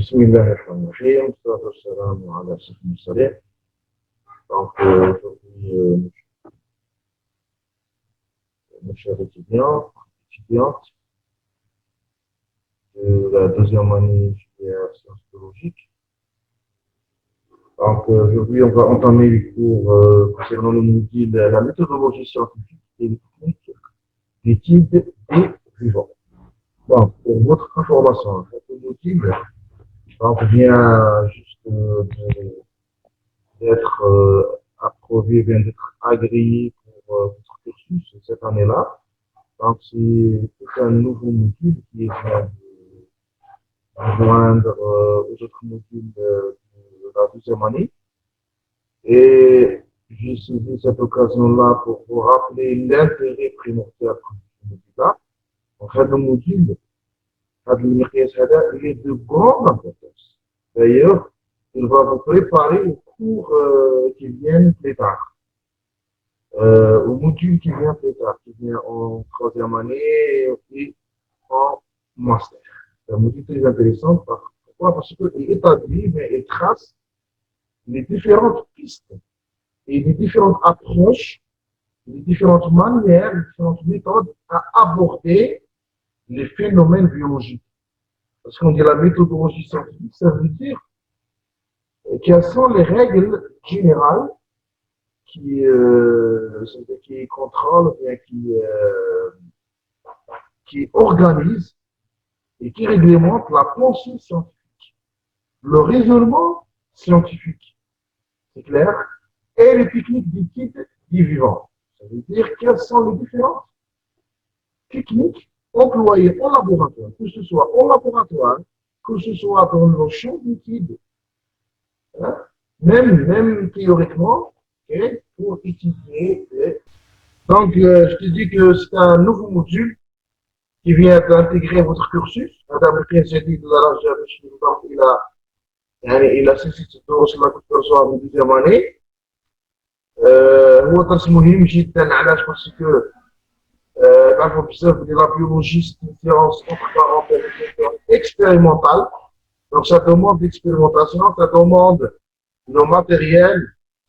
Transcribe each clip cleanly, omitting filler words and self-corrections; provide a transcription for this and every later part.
بسم الله الرحمن الرحيم والصلاة والسلام على سيدنا المرسلين. Aujourd'hui, mes chers étudiants, étudiantes de la deuxième année filière sciences biologiques. Aujourd'hui, on va entamer les cours concernant le module la méthodologie scientifique et les techniques d'études et vivants. Pour votre information, ce module vient juste d'être approuvé, vient d'être agréé pour votre cursus cette année-là. Donc, c'est tout un nouveau module qui vient de rejoindre aux autres modules de la deuxième année. Et j'ai saisi cette occasion-là pour vous rappeler l'intérêt primordial de ce module-là. En fait, le module, il est de grande importance. D'ailleurs, il va vous préparer aux cours qui viennent plus tard, au module qui vient plus tard, qui vient en troisième année et en master. C'est un module très intéressant. Pourquoi? Parce qu'il établit, mais il trace les différentes pistes et les différentes approches, les différentes manières, les différentes méthodes à aborder les phénomènes biologiques. Parce qu'on dit la méthodologie scientifique, ça veut dire quelles sont les règles générales qui contrôlent, bien, qui organisent et qui réglementent la pensée scientifique, le raisonnement scientifique, c'est clair, et les techniques d'étude du vivant. Ça veut dire quelles sont les différentes techniques employées en laboratoire, que ce soit en laboratoire, que ce soit dans le champ d'étude, hein, même théoriquement, okay, pour étudier. Donc, je te dis que c'est un nouveau module qui vient d'intégrer votre cursus. Madame le président de la région, il a cessé de se la en deuxième année. هو درس مهم جدا علاش باسكو تعرفوا بزاف ديال لا بيولوجي سي une science entre parenthèses expérimentale. Donc ça demande l'expérimentation, ça demande le matériel,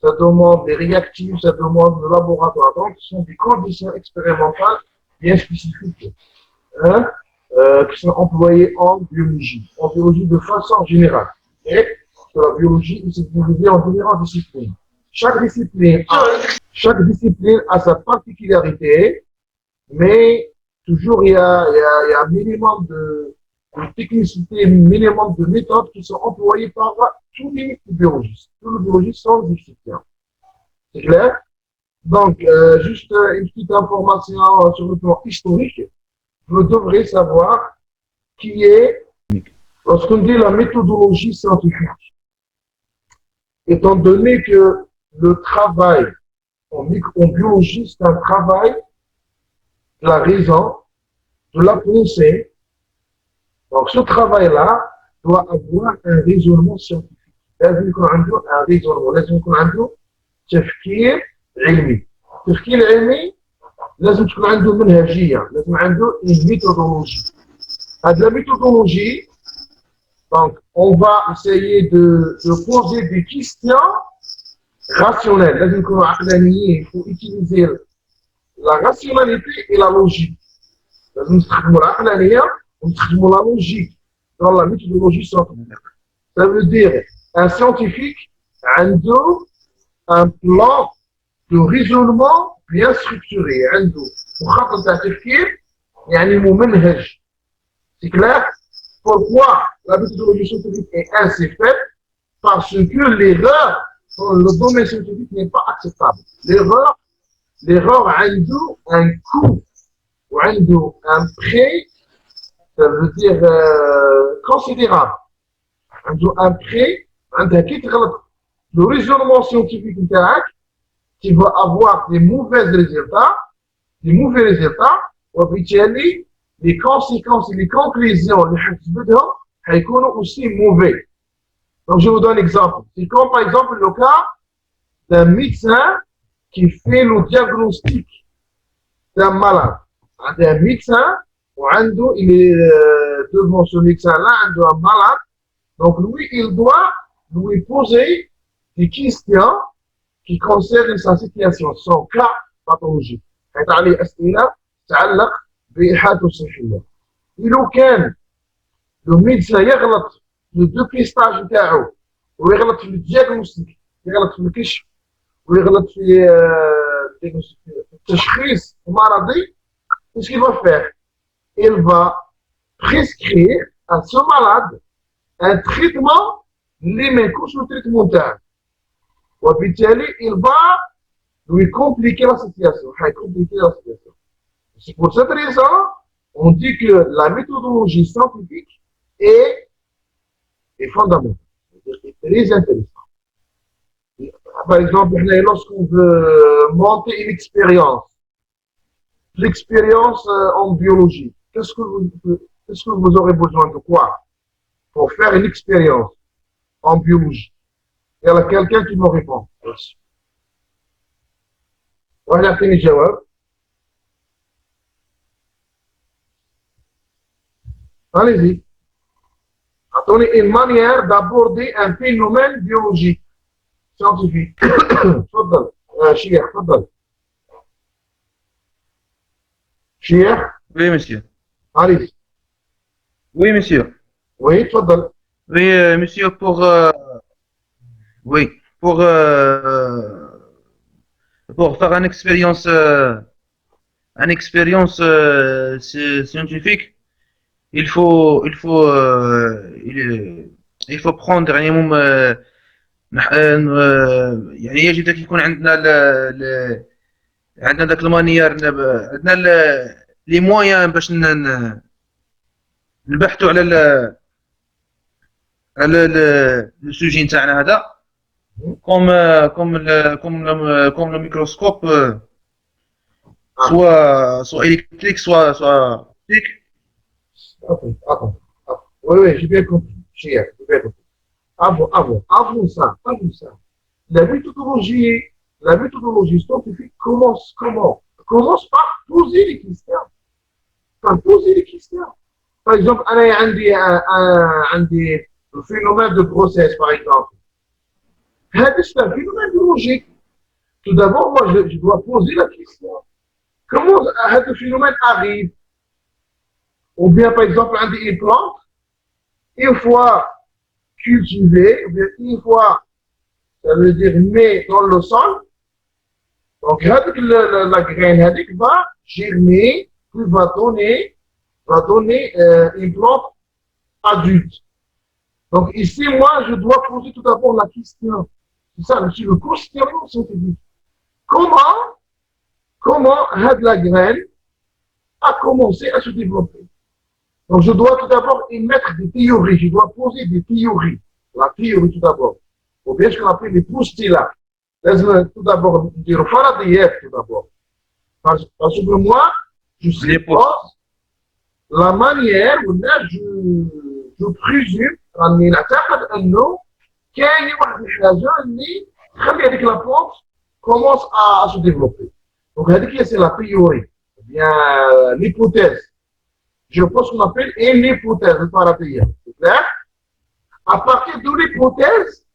ça demande des réactifs, ça demande le laboratoire. Donc ce sont des conditions expérimentales bien spécifiques, hein, qui sont employées en biologie de façon générale. Et la biologie est divisée en différentes disciplines. Chaque discipline a sa particularité, mais toujours il y a un minimum de technicité, un minimum de méthodes qui sont employées par tous les biologistes. Tous les biologistes sont disciplinaires. C'est clair? Donc, juste une petite information sur le plan historique. Vous devrez savoir qui est, lorsqu'on dit la méthodologie scientifique, étant donné que le travail en biologie, c'est un travail de la raison, de la pensée. Donc, ce travail-là doit avoir un raisonnement scientifique. لازم يكون عنده un raisonnement, لازم يكون عنده تفكير علمي. التفكير العلمي لازم تكون عنده منهجية، لازم عنده une méthodologie. هذه la méthodologie, donc on va essayer de poser des questions rationnelles. لازم يكونوا عقلانيين. Il faut utiliser la rationalité et la logique. لازم نستخدموا العقلانية ونستخدموا la logique dans la méthodologie scientifique. Ça veut dire un scientifique عنده un plan de raisonnement bien structuré. عنده مخطط تاع تفكير يعني ممنهج. C'est clair? Pourquoi la méthodologie scientifique est ainsi faite? Parce que l'erreur dans le domaine scientifique n'est pas acceptable. L'erreur a un coût ou un prix, ça veut dire considérable. Un prix, le raisonnement scientifique qui va avoir des mauvais résultats, وبالتالي les conséquences et les conclusions vont aussi mauvais. Donc je vous donne un exemple. C'est comme par exemple le cas d'un médecin qui fait le diagnostic d'un malade. Un médecin, il est devant ce médecin-là, un malade, Donc, lui, il doit lui poser des questions qui concernent sa situation, son cas pathologique. حيث عليه أسئلة تتعلق بحالته الصحية. إذا كان لو ميدسان يغلط في الدوبيستاج نتاعو ويغلط في الدياغنوستيك، يغلط في الكشف ويغلط في التشخيص المرضي، qu'est-ce qu'il va faire? Il va prescrire à ce malade un traitement اللي ما يكونش له تريتمون تاعو، وبالتالي il va lui compliquer la situation. C'est pour cette raison on dit que la méthodologie scientifique est fondamentale, est très intéressante. Par exemple, lorsqu'on veut monter une expérience, l'expérience en biologie, qu'est-ce que vous aurez besoin de quoi pour faire une expérience en biologie? Il y a quelqu'un qui me répond. واحد يعطيني جواب. Allez-y. أعطوني une manière d'aborder un phénomène biologique scientifique. تفضل شيخ تفضل. شيخ. Oui, monsieur. Allez-y. Oui, monsieur. Oui, تفضل. Oui, monsieur, oui, pour faire une expérience scientifique, il faut prendre يعني يعني يجب أن يكون عندنا ذاك المانيير، عندنا لي مويان باش نبحثوا على لو سوجي نتاعنا هذا، كوم لو ميكروسكوب، soit électrique, soit optique. Attends. Oui, j'ai bien compris. J'ai bien compris. Avant ça. La méthodologie scientifique commence comment? Commence par poser les questions. Par exemple, عندي le phénomène de grossesse, par exemple. C'est un phénomène biologique. Tout d'abord, moi, je dois poser la question. Comment ce phénomène arrive? Ou bien, par exemple, une plante, une fois cultivée, ou bien une fois, ça veut dire née dans le sol, donc la graine va germer, puis va donner une plante adulte. Donc ici, moi, je dois poser tout d'abord la question. C'est ça, c'est le questionnement scientifique. Comment la graine a commencé à se développer? Donc je dois tout d'abord émettre des théories, je dois poser des théories. La théorie tout d'abord. Ou bien ce qu'on appelle les postulats. Tout d'abord, dire Faradayef tout d'abord. Parce que moi, je suppose la manière où là, je présume أني نعتقد أنه كاين واحد الحاجة اللي تخلي هذيك la plante commence à se développer. Donc هذيك c'est la théorie, bien l'hypothèse. Je pense qu'on appelle une hypothèse de Faraday. C'est clair? À partir de l'hypothèse,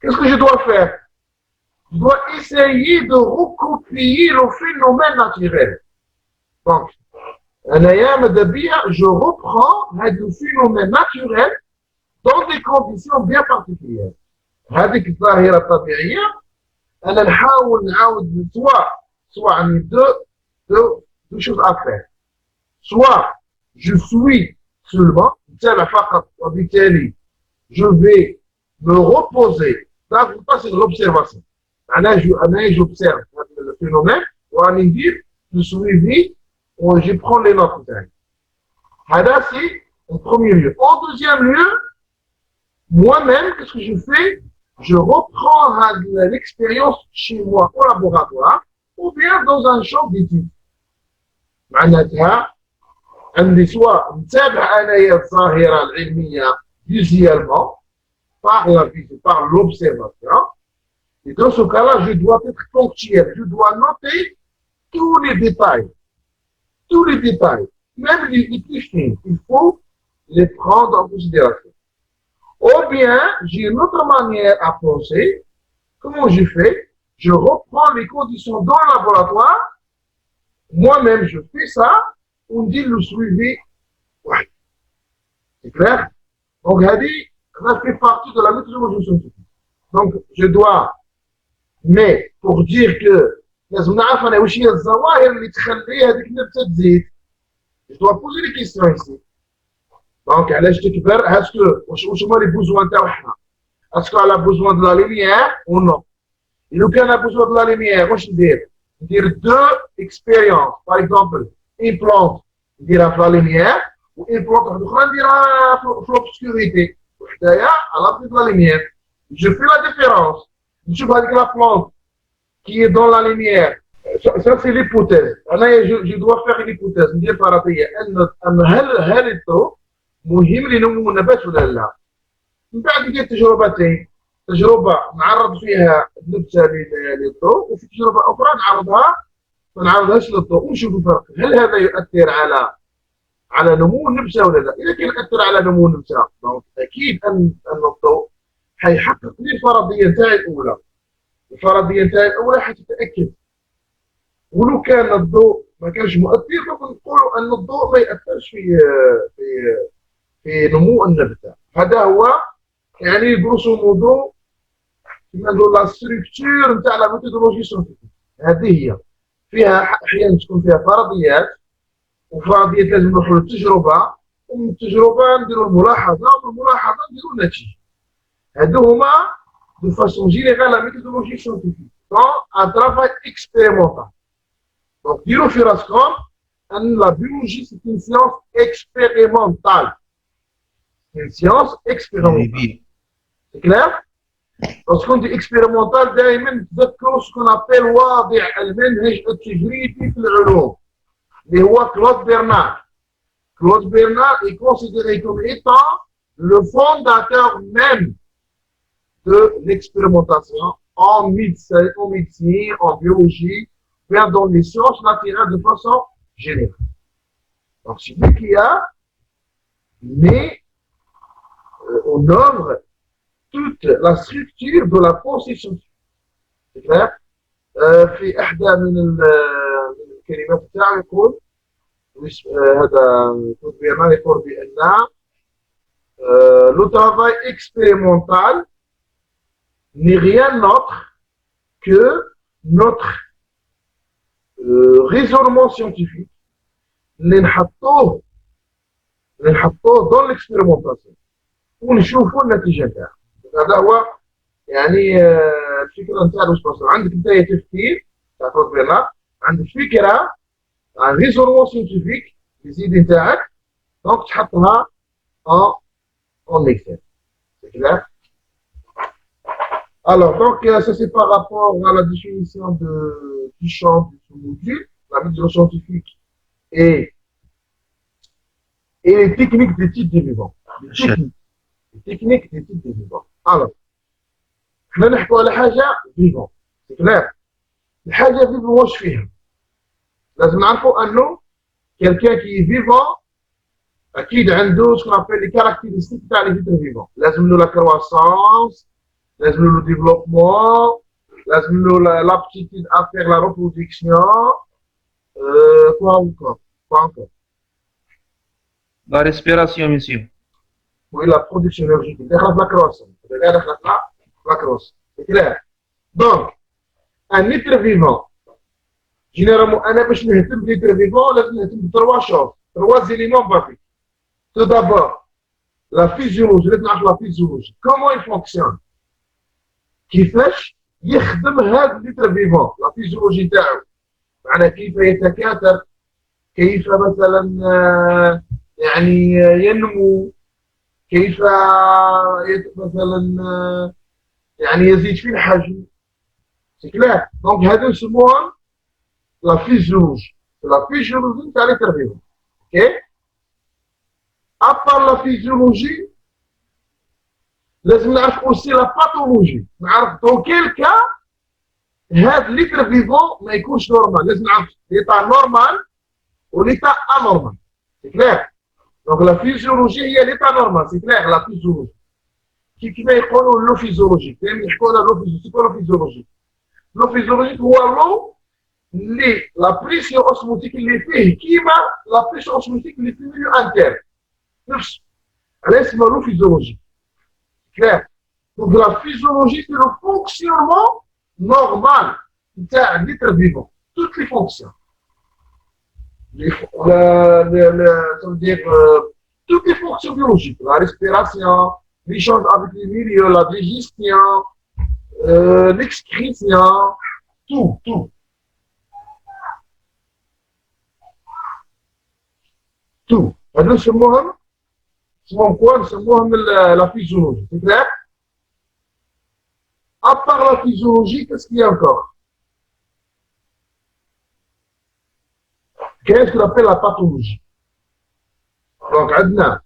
qu'est-ce que je dois faire? Je dois essayer de recopier le phénomène naturel. Donc, je reprends le phénomène naturel dans des conditions bien particulières. هذيك الظاهرة الطبيعية أنا نحاول نعاود soit عندي deux choses à faire. Soit je suis seulement نتابع فقط وبالتالي je vais me reposer. Ça c'est l'observation. J'observe le phénomène وأنا ندير le suivi et je prends les notes. هذا c'est en premier lieu. En deuxième lieu, moi-même, qu'est-ce que je fais? Je reprends l'expérience chez moi au laboratoire ou bien dans un champ d'études. معناتها عندي سواء نتابع انايا الظاهره العلميه visuellement par l'observation. Et dans ce cas-là, je dois être ponctuel, je dois noter tous les détails, même les plus fines. Il faut les prendre en considération. Ou bien, j'ai une autre manière à penser. Comment je fais? Je reprends les conditions dans le laboratoire. Moi-même, je fais ça. On dit le suivi. Ouais. C'est clair? Donc, ça fait partie de la méthodologie scientifique. Donc, je dois, mais pour dire que لازم نعرف انا واش هي الظواهر اللي تخلي هذيك النبته تزيد. Je dois poser des questions ici. Donc, علاش تكبر؟ واش هما لي بوزوان تاعو حنا؟ اسكو على بوزوان دو لا ليميير او نو؟ لو كان على بوزوان دو لا ليميير واش ندير؟ ندير دو اكسبيريونس، باغ اكزومبل اون بلونت نديرها في لا ليميير وان بلونت واحده اخرى نديرها في لوبسكوريتي وحدايا على بوزوان دو لا ليميير. Je fais la différence. Je vois avec la plante qui est dans la lumière. Ça c'est l'hypothèse. Je dois faire une hypothèse. ندير فرضية أن هل الضوء مهم لنمو النبات ولا لا؟ من بعد ندير تجربتين. تجربة نعرض فيها النبتة للضوء وفي تجربة أخرى ما نعرضهاش للضوء ونشوف الفرق. هل هذا يؤثر على نمو النبتة ولا لا؟ إذا كان يؤثر على نمو النبتة أكيد أن الضوء حيحقق لي الفرضيه نتاعي الاولى. الفرضيه نتاعي الاولى حتتاكد. ولو كان الضوء ما كانش مؤثر نقولوا ان الضوء ما ياثرش في نمو النبته. هذا هو يعني جروسو مودو كما نقول لا ستركتور نتاع لا ميثودولوجي سينتيفيك. هذه هي فيها احيانا تكون فيها فرضيات وفرضيات لازم نروحوا للتجربه ومن التجربه نديروا الملاحظه ومن الملاحظه نديروا النتيجه. هذوما de façon générale la méthodologie scientifique dans un travail expérimental. Donc, dire au Firascom, la biologie c'est une science expérimentale. Une science expérimentale. C'est clair? Lorsqu'on dit expérimental, دائما تذكروا ce qu'on appelle واضع المنهج التجريبي في العلوم اللي هو كلود برنارد. Claude Bernard est considéré comme étant le fondateur même de l'expérimentation en médecine, en biologie, bien dans les sciences naturelles de façon générale. Donc, c'est lui qui a mis en œuvre toute la structure de la pensée scientifique. C'est clair? في إحدى من الكلمات تاعو يقول هذا كلود بيرنار يقول بأن le travail expérimental n'est rien d'autre que notre raisonnement scientifique اللي نحطوه dans l'expérimentation ونشوفوا النتيجة نتاعها. هذا هو يعني الفكرة نتاع واش توصل. عندك انت تفكير تاع كلود بيرنار، عندك فكرة عن raisonnement scientifique للزيد نتاعك دونك تحطها en Excel. C'est clair? Alors, donc, ça c'est par rapport à la définition du champ du sous-module, la méthode scientifique et les techniques d'étude des vivants. Les techniques d'étude des vivants. Alors, احنا نحكوا على حاجة vivant. C'est clair? الحاجة vivant واش فيها؟ لازم نعرفوا أنه quelqu'un qui est vivant أكيد عنده ce qu'on appelle les caractéristiques تاع les êtres vivants. لازم له la croissance, لازم له le développement, لازم له l'aptitude à faire la reproduction, quoi encore? La respiration, monsieur. Oui, la production énergétique. داخله في la croissance. داخله في la croissance. C'est clair? Donc, un être vivant, généralement, أنا باش نهتم بليتر vivant لازم نهتم بتروا شوز، trois éléments basiques. Tout d'abord, la physiologie, لازم نعرف la physiologie. Comment il fonctionne? كيفاش يخدم هذا الليتر فيفون؟ لا فيزيولوجي تاعو معناها كيف يتكاثر، كيف مثلا يعني ينمو، كيف مثلا يعني يزيد في الحجم. سي كلير؟ دونك هذو يسموهم لا فيزيولوجي. لا فيزيولوجي تاع ليتر فيفون. اوكي؟ ابار لا فيزيولوجي لازم نعرف اوسي لا باثولوجي، نعرف دون كيل كا هاد ليتر فيفون ما يكونش نورمال. لازم نعرف ليتا نورمال وليتا انورمال. سي كلير؟ دونك لا فيزيولوجي هي ليتا نورمال. سي كلير؟ لا فيزيولوجي كيما يقولوا لو فيزيولوجيك، دائما يحكوا على لو فيزيولوجيك. سي لو فيزيولوجيك؟ لو فيزيولوجيك هو لو اللي لا بريسيون اوسموتيك اللي فيه كيما لا بريسيون اوسموتيك اللي في الميليو انتير نفس. علاه اسمها لو فيزيولوجيك؟ كلير. دونك لا فيزيولوجي سي لو فونكسيونمون نورمال نتاع ليتر فيفون، توت لي فونكسيون. Ça veut dire toutes les fonctions biologiques, la respiration, l'échange avec les milieux, la digestion, l'excrétion, tout, tout. Tout. هذا نسموهم quoi? نسموهم la physiologie. C'est clair? À part la physiologie, qu'est-ce qu'il y a encore? Qu'est-ce qu'on appelle la pathologie? Donc, on a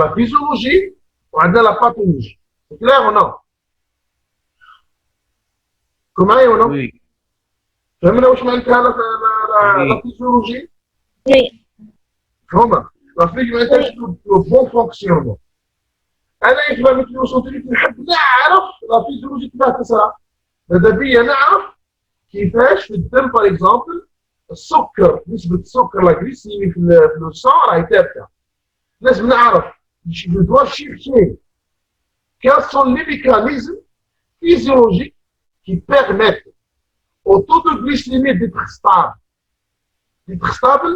la physiologie et on a la pathologie. C'est clair ou non? Comment est-ce non? Oui. فهمنا واش معناتها la physiologie? Oui. فهمنا. La physiologie معناتها le bon fonctionnement. أنا يفهم مثل وصلت نحب نعرف la physiologie كيفاش تصرى. ماذا بيا نعرف كيفاش في الدم باغ اكزومبل السكر، نسبة السكر لا غليسيمي في السان راهي ثابتة. لازم نعرف جو دوا شيرشي quels sont les mécanismes physiologiques qui permettent au taux de glycémie d'être stable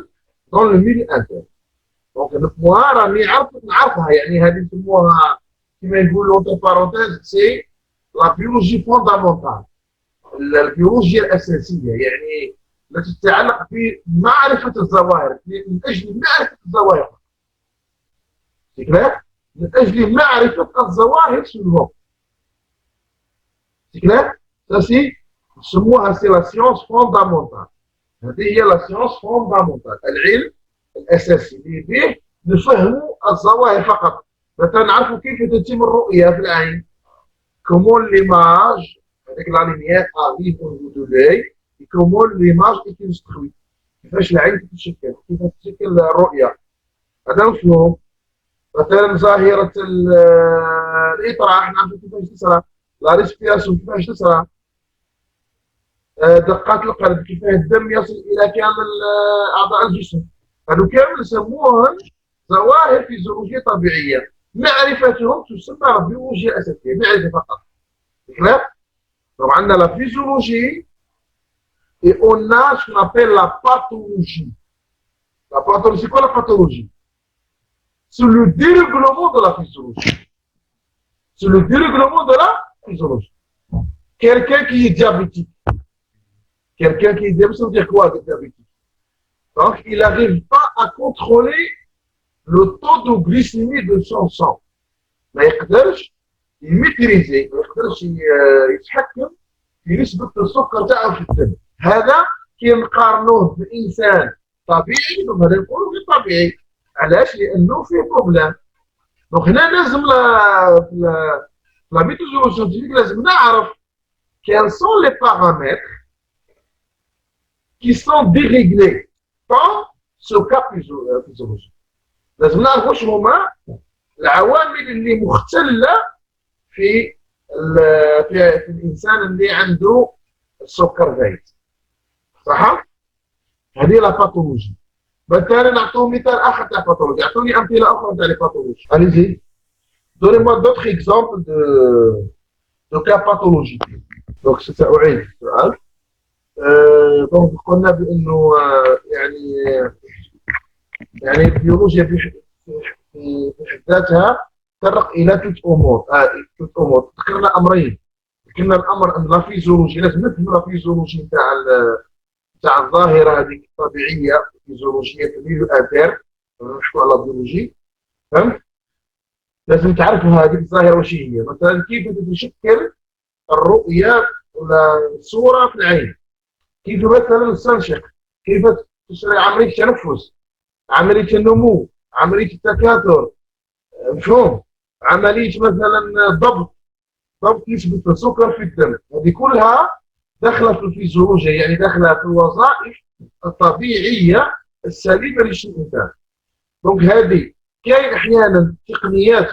dans le milieu interne. دونك نفهموها راني نعرفها، يعني هذه نسموها كما يقولوا اونتر بارونتيز سي لا بيولوجي فوندامونتال، البيولوجيا الاساسيه، يعني التي تتعلق بمعرفه الظواهر، من اجل معرفه الظواهر. سي كلير؟ من اجل معرفه الظواهر سولفون. سي كلير؟ سا سي نسموها سي لا سيونس فوندامونتال. هذه هي لا سيونس فوندامونتال، العلم الاساسي اللي به نفهموا الظواهر فقط. مثلا نعرفوا كيف تتم الرؤيه في العين، كومون ليماج هذيك لا ليميير اريف او نيفو دو لي، كومون ليماج اي كونستروي، كيفاش العين تتشكل، كيف تتشكل الرؤيه. هذا مفهوم. مثلا ظاهره الاطراح نعرفوا كيفاش تصرى، لا ريسبيراسيون كيفاش تصرى، دقات القلب، كيفاش الدم يصل الى كامل اعضاء الجسم. هذو كامل نسموهم ظواهر فيزيولوجيه طبيعيه، معرفتهم تسمى البيولوجيا الاساسيه، معرفه فقط. كلير؟ دونك عندنا لا فيزيولوجي et on a ce qu'on appelle la pathologie. La pathologie, c'est quoi la pathologie? C'est le dérèglement de la physiologie. C'est le dérèglement de la physiologie. Quelqu'un qui est diabétique. Quelqu'un qui est diabétique, ça veut dire quoi, diabétique? Donc, il n'arrive pas à contrôler le taux de glycémie de son sang. ما يقدرش يميتريزي، ما يقدرش يتحكم في نسبة السكر تاعو في الدم. هذا كي نقارنوه بإنسان طبيعي، هذا نقولوا غير طبيعي. علاش؟ لأنه فيه بروبلام. دونك هنا لازم لا ميثودولوجي سيانتيفيك لازم نعرف quels sont les paramètres qui sont déréglés dans ce cas physiologique. لازم نعرف واش هما العوامل اللي مختلة في الإنسان اللي عنده السكر زايد. صح؟ هذه لا باثولوجي. مثلا نعطيو مثال آخر تاع باثولوجي، أعطوني أمثلة أخرى تاع لي باثولوجي. Allez-y. Donnez-moi d'autres exemples de cas pathologiques. Donc سأعيد السؤال. دونك قلنا بأنه يعني البيولوجيا في حد ذاتها تطرق الى ثلاث امور. ذكرنا امرين. ذكرنا الامر ان لا فيزيولوجي لازم نفهم لا فيزيولوجي تاع الظاهره هذيك الطبيعيه، الفيزيولوجيه في الميليو انتير، نحكوا على البيولوجي. فهمت؟ لازم تعرفوا هذيك الظاهره واش هي. مثلا كيف تتشكل الرؤيه ولا الصوره في العين، كيف مثلا نستنشق، كيف تشري عمليه التنفس، عمليه النمو، عمليه التكاثر، مفهوم؟ عمليه مثلا ضبط نسبه السكر في الدم، هذه كلها داخله في الفيزيولوجيا، يعني داخله في الوظائف الطبيعيه السليمه للجسم الانسان. دونك هذه كاين احيانا تقنيات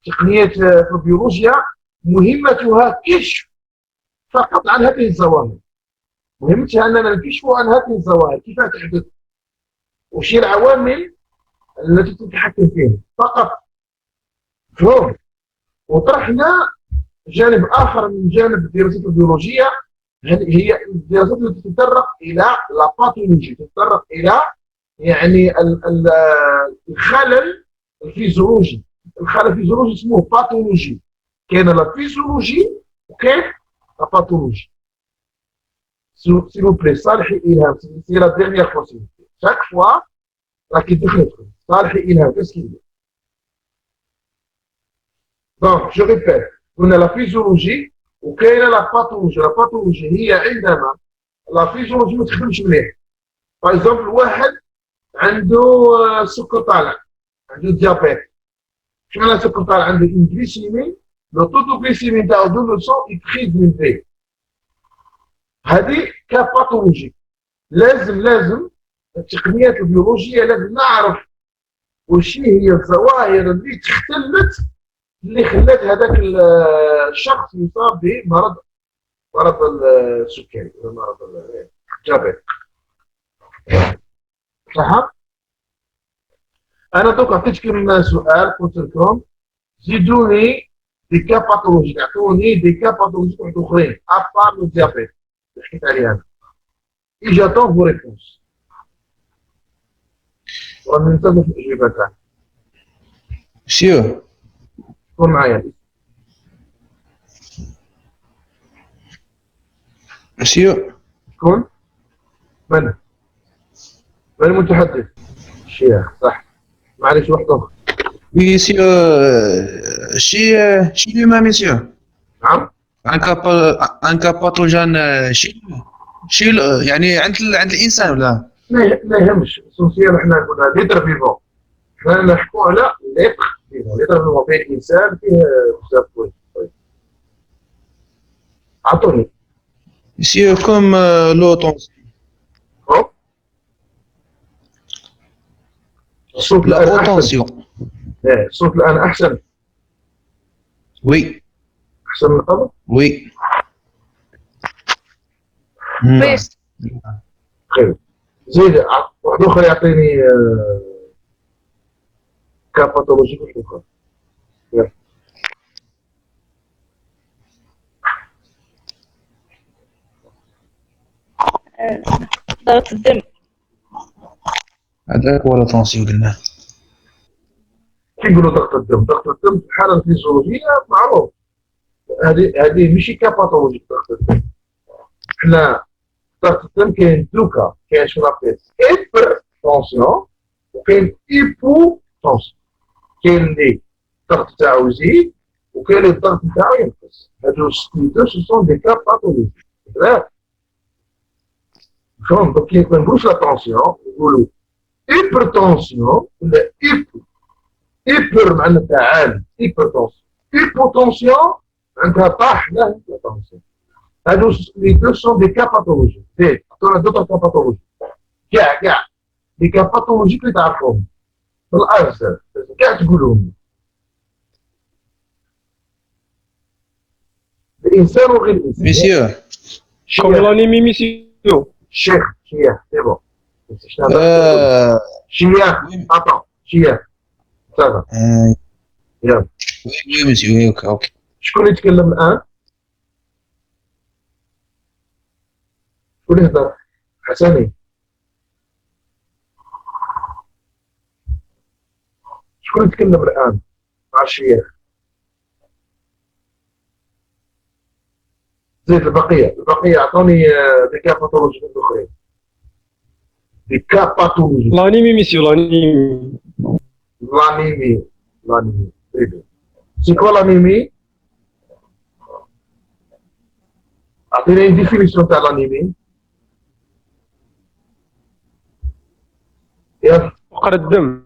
تقنيات في البيولوجيا مهمتها كشف فقط عن هذه الظواهر. مهمتها أننا نكشف عن هذه الظواهر كيف تحدث وش هي العوامل التي تتحكم فيها فقط. فهم. وطرحنا جانب آخر من جانب الدراسات البيولوجية، هي الدراسات التي تتطرق إلى الباثولوجي، تتطرق إلى يعني الخلل الفيزيولوجي. الخلل الفيزيولوجي اسمه باثولوجي. كاين لا فيزيولوجي وكاين لا باثولوجي. s'il vous plaît صالحي إلهام c'est la dernière fois chaque fois راكي تدخل صالحي إلهام qu'est-ce qu'il dit. Donc je répète قلنا لا فيزيولوجي وكاينه لا باثولوجي. لا باثولوجي هي عندما لا فيزيولوجي ما تخدمش مليح. باغ اكزومبل واحد عنده سكر طالع، عنده ديابيت. شنو معنى سكر طالع؟ عنده اون غليسيمي، لو تو غليسيمي نتاعو 200 يكريز من في. هذه كباثولوجي. لازم التقنيات البيولوجيه لازم نعرف وش هي الظواهر اللي تختلت اللي خلات هذاك الشخص يصاب بمرض السكري ولا مرض الجبل. صح؟ انا دوك عطيتكم سؤال قلت لكم زيدوني دي كا باثولوجي، اعطوني دي كا باثولوجي اخرين ابار لو ديابيت اللي حكيت عليها انا. اي جاتون فو ريبونس وننتظر في الاجوبه تاعك. مسيو كون معايا. مسيو شكون؟ من المتحدث؟ الشيخ صح. معليش واحد اخر. وي مسيو شي لوما مسيو. نعم. ان كا باثوجين شي يعني عند الانسان ولا؟ لا يهمش اسونسيال. حنا قلنا ليتر فيفون، حنا نحكوا على ليتر فيفون. ليتر فيفون فيه الانسان فيه بزاف كويس. عطوني مسيو كوم لو طونسيون. الصوت لا الان طونسيون. الصوت الان احسن. وي احسن من قبل. وي كويس. خير. زيد واحد اخر يعطيني كاباثولوجي اخرى. ضغط الدم. هذاك هو لا طونسيون قلنا. كي نقولوا ضغط الدم، ضغط الدم في الحاله الفيزيولوجيه معروف. هذه ماشي كاباثولوجي ضغط الدم. حنا ضغط الدم كاين دوكا، كاين شنو نعطيه هيبر تونسيون وكاين ايبو تونسيون. كاين اللي الضغط تاعو يزيد وكاين اللي الضغط تاعو ينقص. هادو دو سون دي كا باثولوجي. فهم. دونك كي ما نقولوش لا تونسيون نقولوا هيبر تونسيون ولا ايبو. هيبر معناتها تاع عالي هيبر تونسيون. ايبو تونسيون عندها طاح لا لا تونسيون. هادو لي دو سون دي كا باثولوجي. زيد عطونا دوطا كا باثولوجي. كاع دي كا باثولوجي اللي تعرفوهم بالارزاق كاع تقولوهم. الانسان وغير الانسان. مسيو Comme l'anime Missio. الشيخ شيخ سي بون. شيخ اتون شيخ صافا يلا. وي مسيو اوكي. شكون يتكلم الان؟ شكون يهضر؟ حسني. شكون يتكلم الان مع الشيخ؟ زيد البقيه اعطوني دي كا باثولوجي اخرين. دي كا باثولوجي. L'anime Missio, l'anime. L'anémie. Très bien. C'est quoi l'anémie? أعطينا une définition تاع l'anémie. فقر الدم.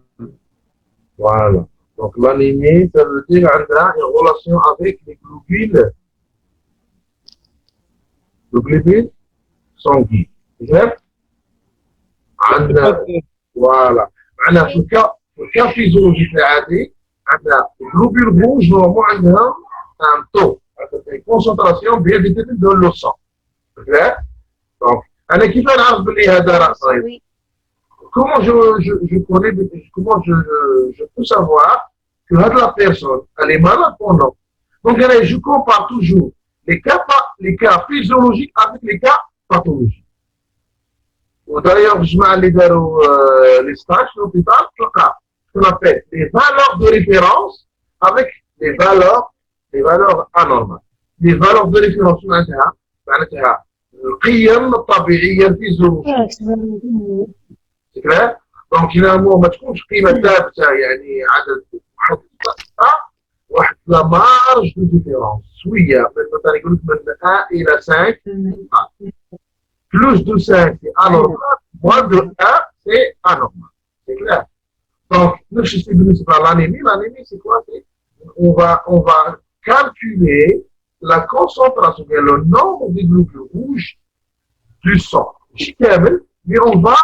Voilà. Donc l'anémie, ça veut dire عندها une relation avec les globules. Le globule sanguin. فهمت؟ عندنا فوالا. معناها في الكا فيزيولوجي العادي Les globules rouges, normalement, عندهم un taux, une concentration bien déterminée dans le sang. C'est clair? Donc, أنا كيف نعرف بلي هذا راه صغير؟ Oui. Comment je connais, comment je peux savoir que la personne, elle est malade ou non? Donc, je compare toujours les cas physiologiques avec les cas pathologiques. D'ailleurs, je mets les stages à l'hôpital, ce qu'on appelle les valeurs de référence avec les valeurs anormales. Les valeurs de référence معناتها القيم الطبيعية الفيزيولوجية. C'est clair? Donc, finalement, ما تكونش قيمة ثابتة يعني عدد واحد لا مارج دو ديفيرونس شوية مثلا يقول لك من 1 إلى 5 plus de 5 c'est anormal, moins de 1 c'est anormal. C'est clair? Donc, nous, je suis venu sur l'anémie. L'anémie, c'est quoi? On va calculer la concentration, bien le nombre de globules rouges du sang. Mais on va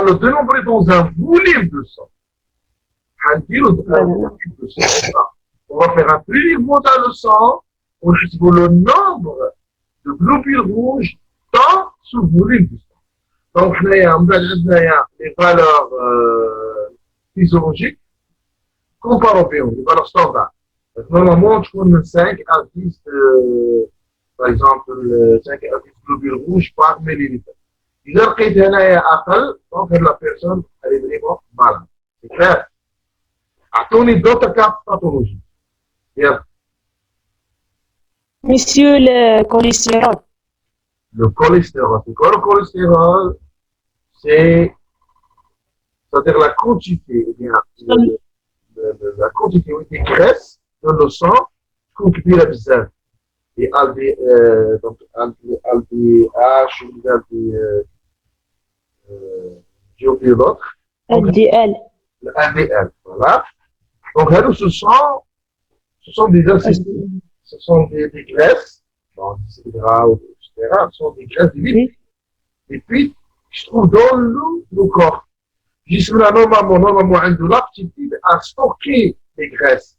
le dénombrer dans un volume de sang. On va faire un prélèvement dans le sang pour le nombre de globules rouges dans ce volume du sang. Donc, on a les valeurs physiologiques comparées les valeurs standards. Normalement, je connais 5 à 10, par exemple, 5 à 10 globules rouges par millilitre. إذا لقيت هنايا أقل donc la personne elle est vraiment malade. C'est clair? أعطوني d'autres cas pathologiques. Bien. Monsieur le cholestérol. Le cholestérol. C'est quoi le cholestérol? C'est-à-dire la quantité, eh bien, la quantité des graisses dans le sang كبيرة بزاف. Et donc LDH, j'ai oublié l'autre. LDL. Le LDL, voilà. Donc, ce sont des acides, ce sont des graisses, bon, des gras, etc. Ce sont des graisses, des lipides. Les lipides qui se trouvent dans le corps. Jusque-là, normalement, on a de l'aptitude à stocker les graisses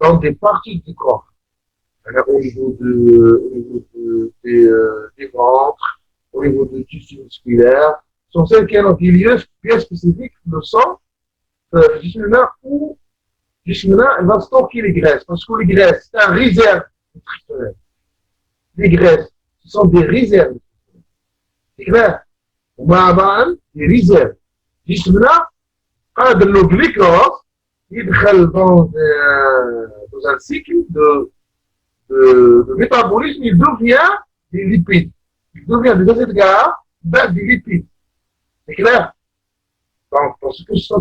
dans des parties du corps. Au niveau des ventres, au niveau du tissu musculaire, sont celles qui ont des lieux bien spécifiques, le sang, jusque-là, elle va stocker les graisses, parce que les graisses, c'est un réserve nutritionnelle. Les graisses, ce sont des réserves. C'est clair? On a des réserves. Jusque-là, le glycose, il entre dans un cycle de métabolisme, il devient des lipides. Il devient des acides gras, des lipides. C'est clair? Donc, parce que c'est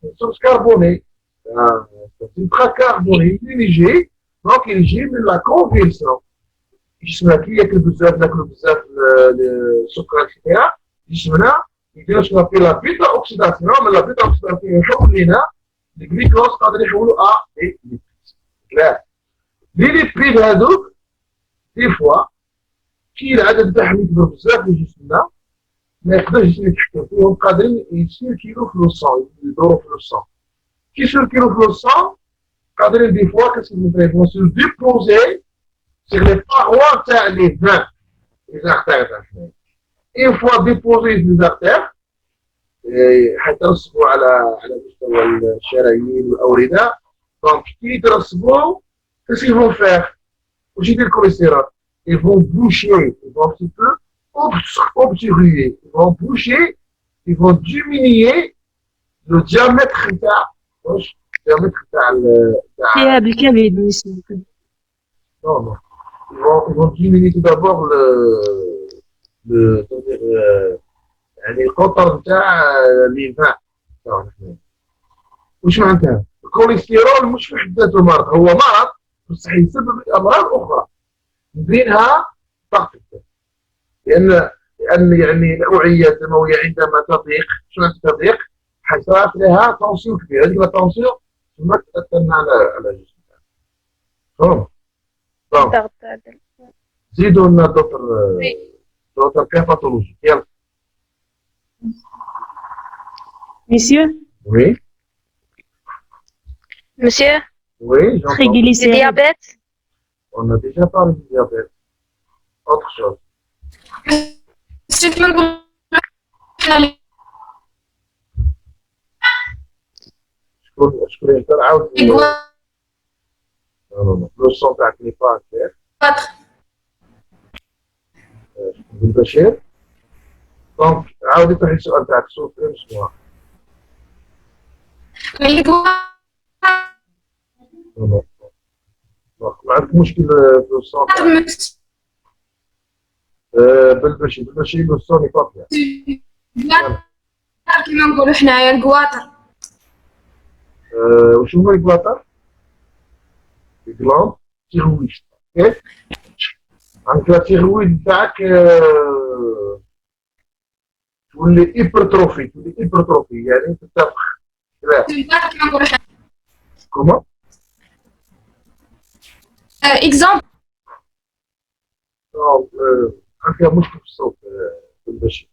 une source carbonée, c'est une carboné, il est léger, donc il est léger, mais la conversion. Justement, il y a que le sucre, etc. Justement, il y a ce qu'on appelle la bêta-oxydation, mais la bêta-oxydation, les glycoses, quand ils sont à des lipides. C'est clair? Les lipides هذوك des fois كي العدد تاعهم يكبر بزاف في جسمنا ما يقدرش الجسم يتحكم فيهم قادرين يسيركيلو في الصون يدوروا في الصون كي يسيركيلو في الصون قادرين دي فوا كيسموا vont se déposer sur les parois تاع les veins les artères تاعنا une fois déposés sur les artères حيترسبوا على مستوى الشرايين والأوردة دونك كي يترسبوا qu'est-ce qu'ils vont faire? Aussi du cholestérol. Ils vont boucher, ils vont un petit peu obturer, ils vont boucher, ils vont diminuer le diamètre non. Ils vont diminuer tout d'abord le content les vins. وش معناتها؟ الكوليسترول مش في حد ذاته مرض، هو مرض بصح يسبب امراض اخرى من بينها ضغط الدم لان يعني الاوعيه الدمويه عندما تضيق شو تضيق حصلت لها تنسيون كبير هذيك التنسيون ثم تاثر على الجسم فهم زيدوا لنا دكتور كيفاتولوجي يلا Monsieur, oui Monsieur, Oui, j'entends. du triglycérides. diabète. On a déjà parlé du diabète. Autre chose. Je connais pas la non, non, non. Le son n'est pas clair. بالبشير دونك عاودي طرحي السؤال تاعك صوت غير مسموع. ما عندك مشكل في الصوت تاعك. بالبشير لو سون ني با كلير. كيما نقولوا حنايا الكواطر. وشو هو الكواطر؟ الكلاند تيرويد. اوكي عندك لا تيرويد تاعك تولي ايبرتروفي يعني تنتفخ. كومون؟ اكزامبل. عندك مشكل في الصوت بالبشير.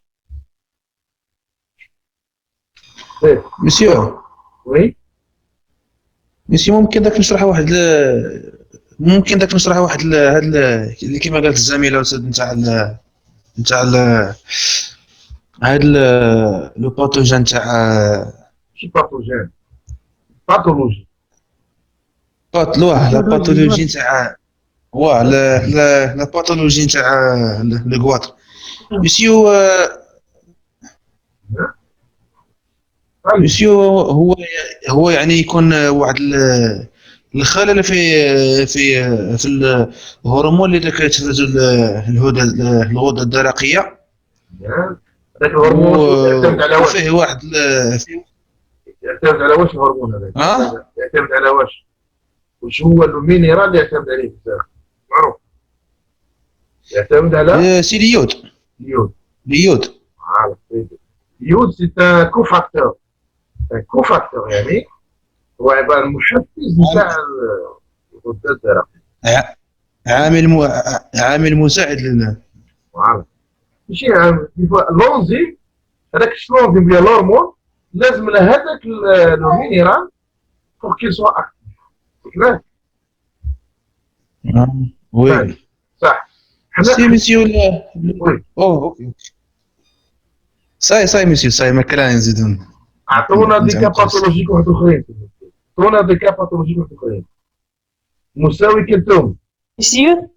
مسيو وي مسيو ممكن داك نشرح واحد ممكن داك نشرح واحد هاد اللي كيما قالت الزميله نتاع هاد لو باثوجين تاع ماشي باثوجين باثولوجي. لا باثولوجي تاع لا باثولوجي تاع لو كواطر مسيو. مسيو هو يعني يكون واحد الخلل في الهرمون اللي كيتفرز الغدة الدرقية. هذاك الهرمون يعتمد على واش؟ فيه واحد يعتمد على واش الهرمون هذاك؟ يعتمد على واش هو المينيرال اللي يعتمد عليه بزاف معروف. يعتمد على سي اليود. عارف اليود سي ان كوفاكتور. كوفاكتور يعني هو عباره عن محفز نتاع الغده الدرقيه. عامل مساعد لنا. عارف ماشي لونزيم هذاك الشلونزيم ديال الهرمون لازم له هذاك المينيرال بور كيل سوا اكتيف. وي صح. سي مسيو وي اوكي صاي مسيو ما كان نزيدون. اعطونا دي كا باثولوجيك واحد اخرين. اعطونا دي كا باثولوجيك واحد اخرين مساوي كلتهم. مسيو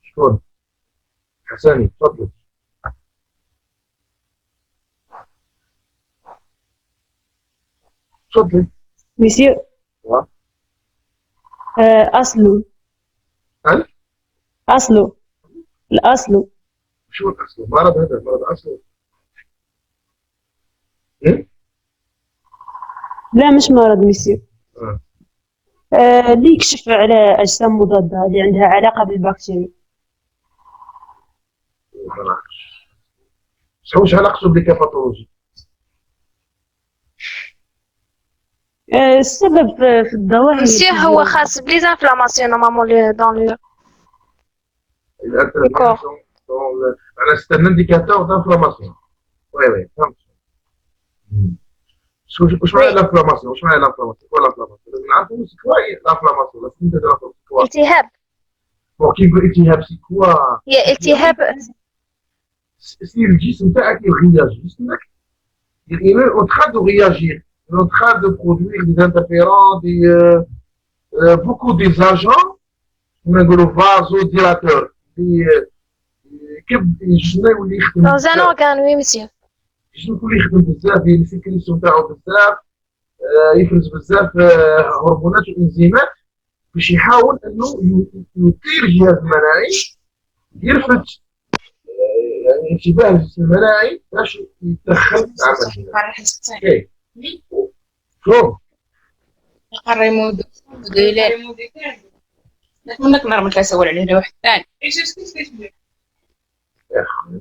شكون؟ حساني تفضل. تفضلي. مسيو أصله هل؟ الأصل شو الأصل؟ مرض هذا مرض أصله. إيه؟ لا مش مرض مسيو. اللي يكشف على أجسام مضادة اللي عندها علاقة بالبكتيريا. ما نعرفش. واش علاقته بالكاباثولوجي؟ السبب في الظواهر. مسيو هو خاص بليزانفلاماسيون نورمالمون دون لو الانفلاماسيون على سيت ان انديكاتور دانفلاماسيون. وي فهمت. واش معنى الانفلاماسيون؟ واش معنى الانفلاماسيون؟ ولا الانفلاماسيون لازم نعرفوا سي كوا الانفلاماسيون. لا سميتها الانفلاماسيون كوا التهاب. كي يقول التهاب سي كوا؟ هي التهاب سي الجسم تاعك يرياجي. جسمك il est en train de réagir, il est en train de produire des interférents, beaucoup des agents, vasodilateurs, الجسم يولي يخدم dans un organe. Oui monsieur. الجسم يولي يخدم بزاف، السيكريسيون تاعو بزاف، يفرز بزاف هرمونات وانزيمات باش يحاول انه يثير الجهاز المناعي، يرفد يعني انتباه الجسم المناعي باش يتدخل في العمل. شوف الريمود ديالي منك نهار ما كنسول عليه واحد ثاني. يا اخي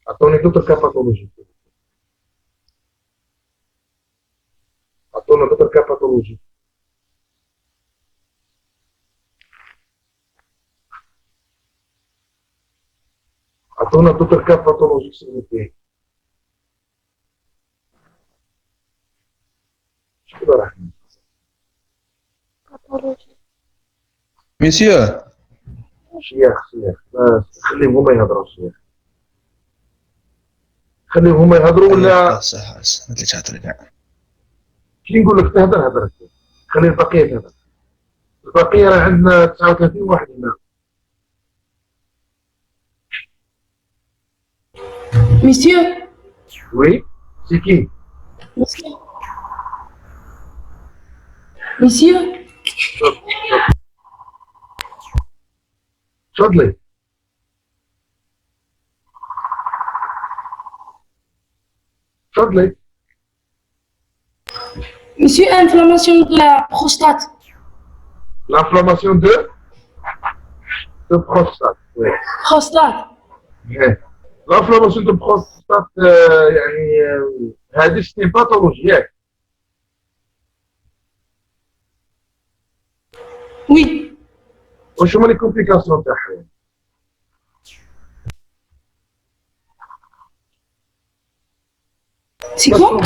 اعطوني دوتر كاباثولوجي. اعطونا دوتر كاباثولوجي. عطونا d'autres cas pathologiques s'il vous plaît. شكرا رحمة. Pathologie. ميسيو شيخ خليهم هما يهضروا الشيخ. خليهم هما يهضروا ولا صح ما اللي تهضر كاع. كي نقول لك تهضر هضر. خلي البقية تهضر. البقية راه عندنا 39 واحد هنا. Monsieur, وي سي كي؟ monsieur, تفضلي. تفضلي. monsieur, inflammation de la prostate. L'inflammation de prostate. Oui. Prostate. L'inflammation de prostate يعني هذه سي باثولوجي ياك. Oui. واش هما لي كومبليكاسيون تاعها؟ C'est quoi?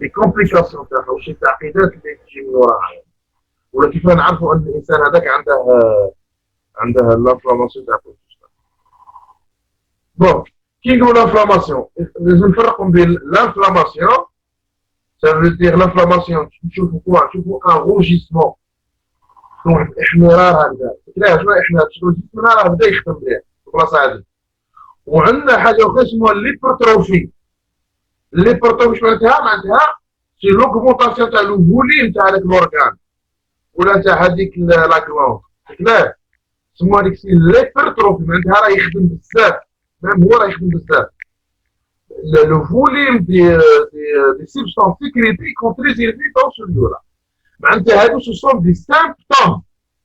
لي كومبليكاسيون تاعها واش التعقيدات اللي تجي من وراها ولا كيف نعرفوا ان الانسان هذاك عنده الانفلاماسيون تاع البروستات. بون كي نقولوا الانفلاماسيون لازم نفرقوا بين الانفلاماسيون ça veut dire l'inflammation نشوفوا كوا نشوفوا ان روجيسمون واحد الاحمرار هكذا كيفاش شنو احنا شنو جسمنا راه بدا يخدم مليح في البلاصه هذه. وعندنا حاجه اخرى اسمها ليبرتروفي. ليبرتروفي معناتها سي لوغمونطاسيون تاع لو فوليم تاع هذاك الاورغان ولا تاع هذيك لا كلون كيفاش سموها ديك سي ليبرتروفي معناتها راه يخدم بزاف ميم هو راه يخدم بزاف. لو فوليم دي سبستانس سيكريتي كون تري ايليفي دون سوليو-là. معناتها هادو سو سون دي سيمبتوم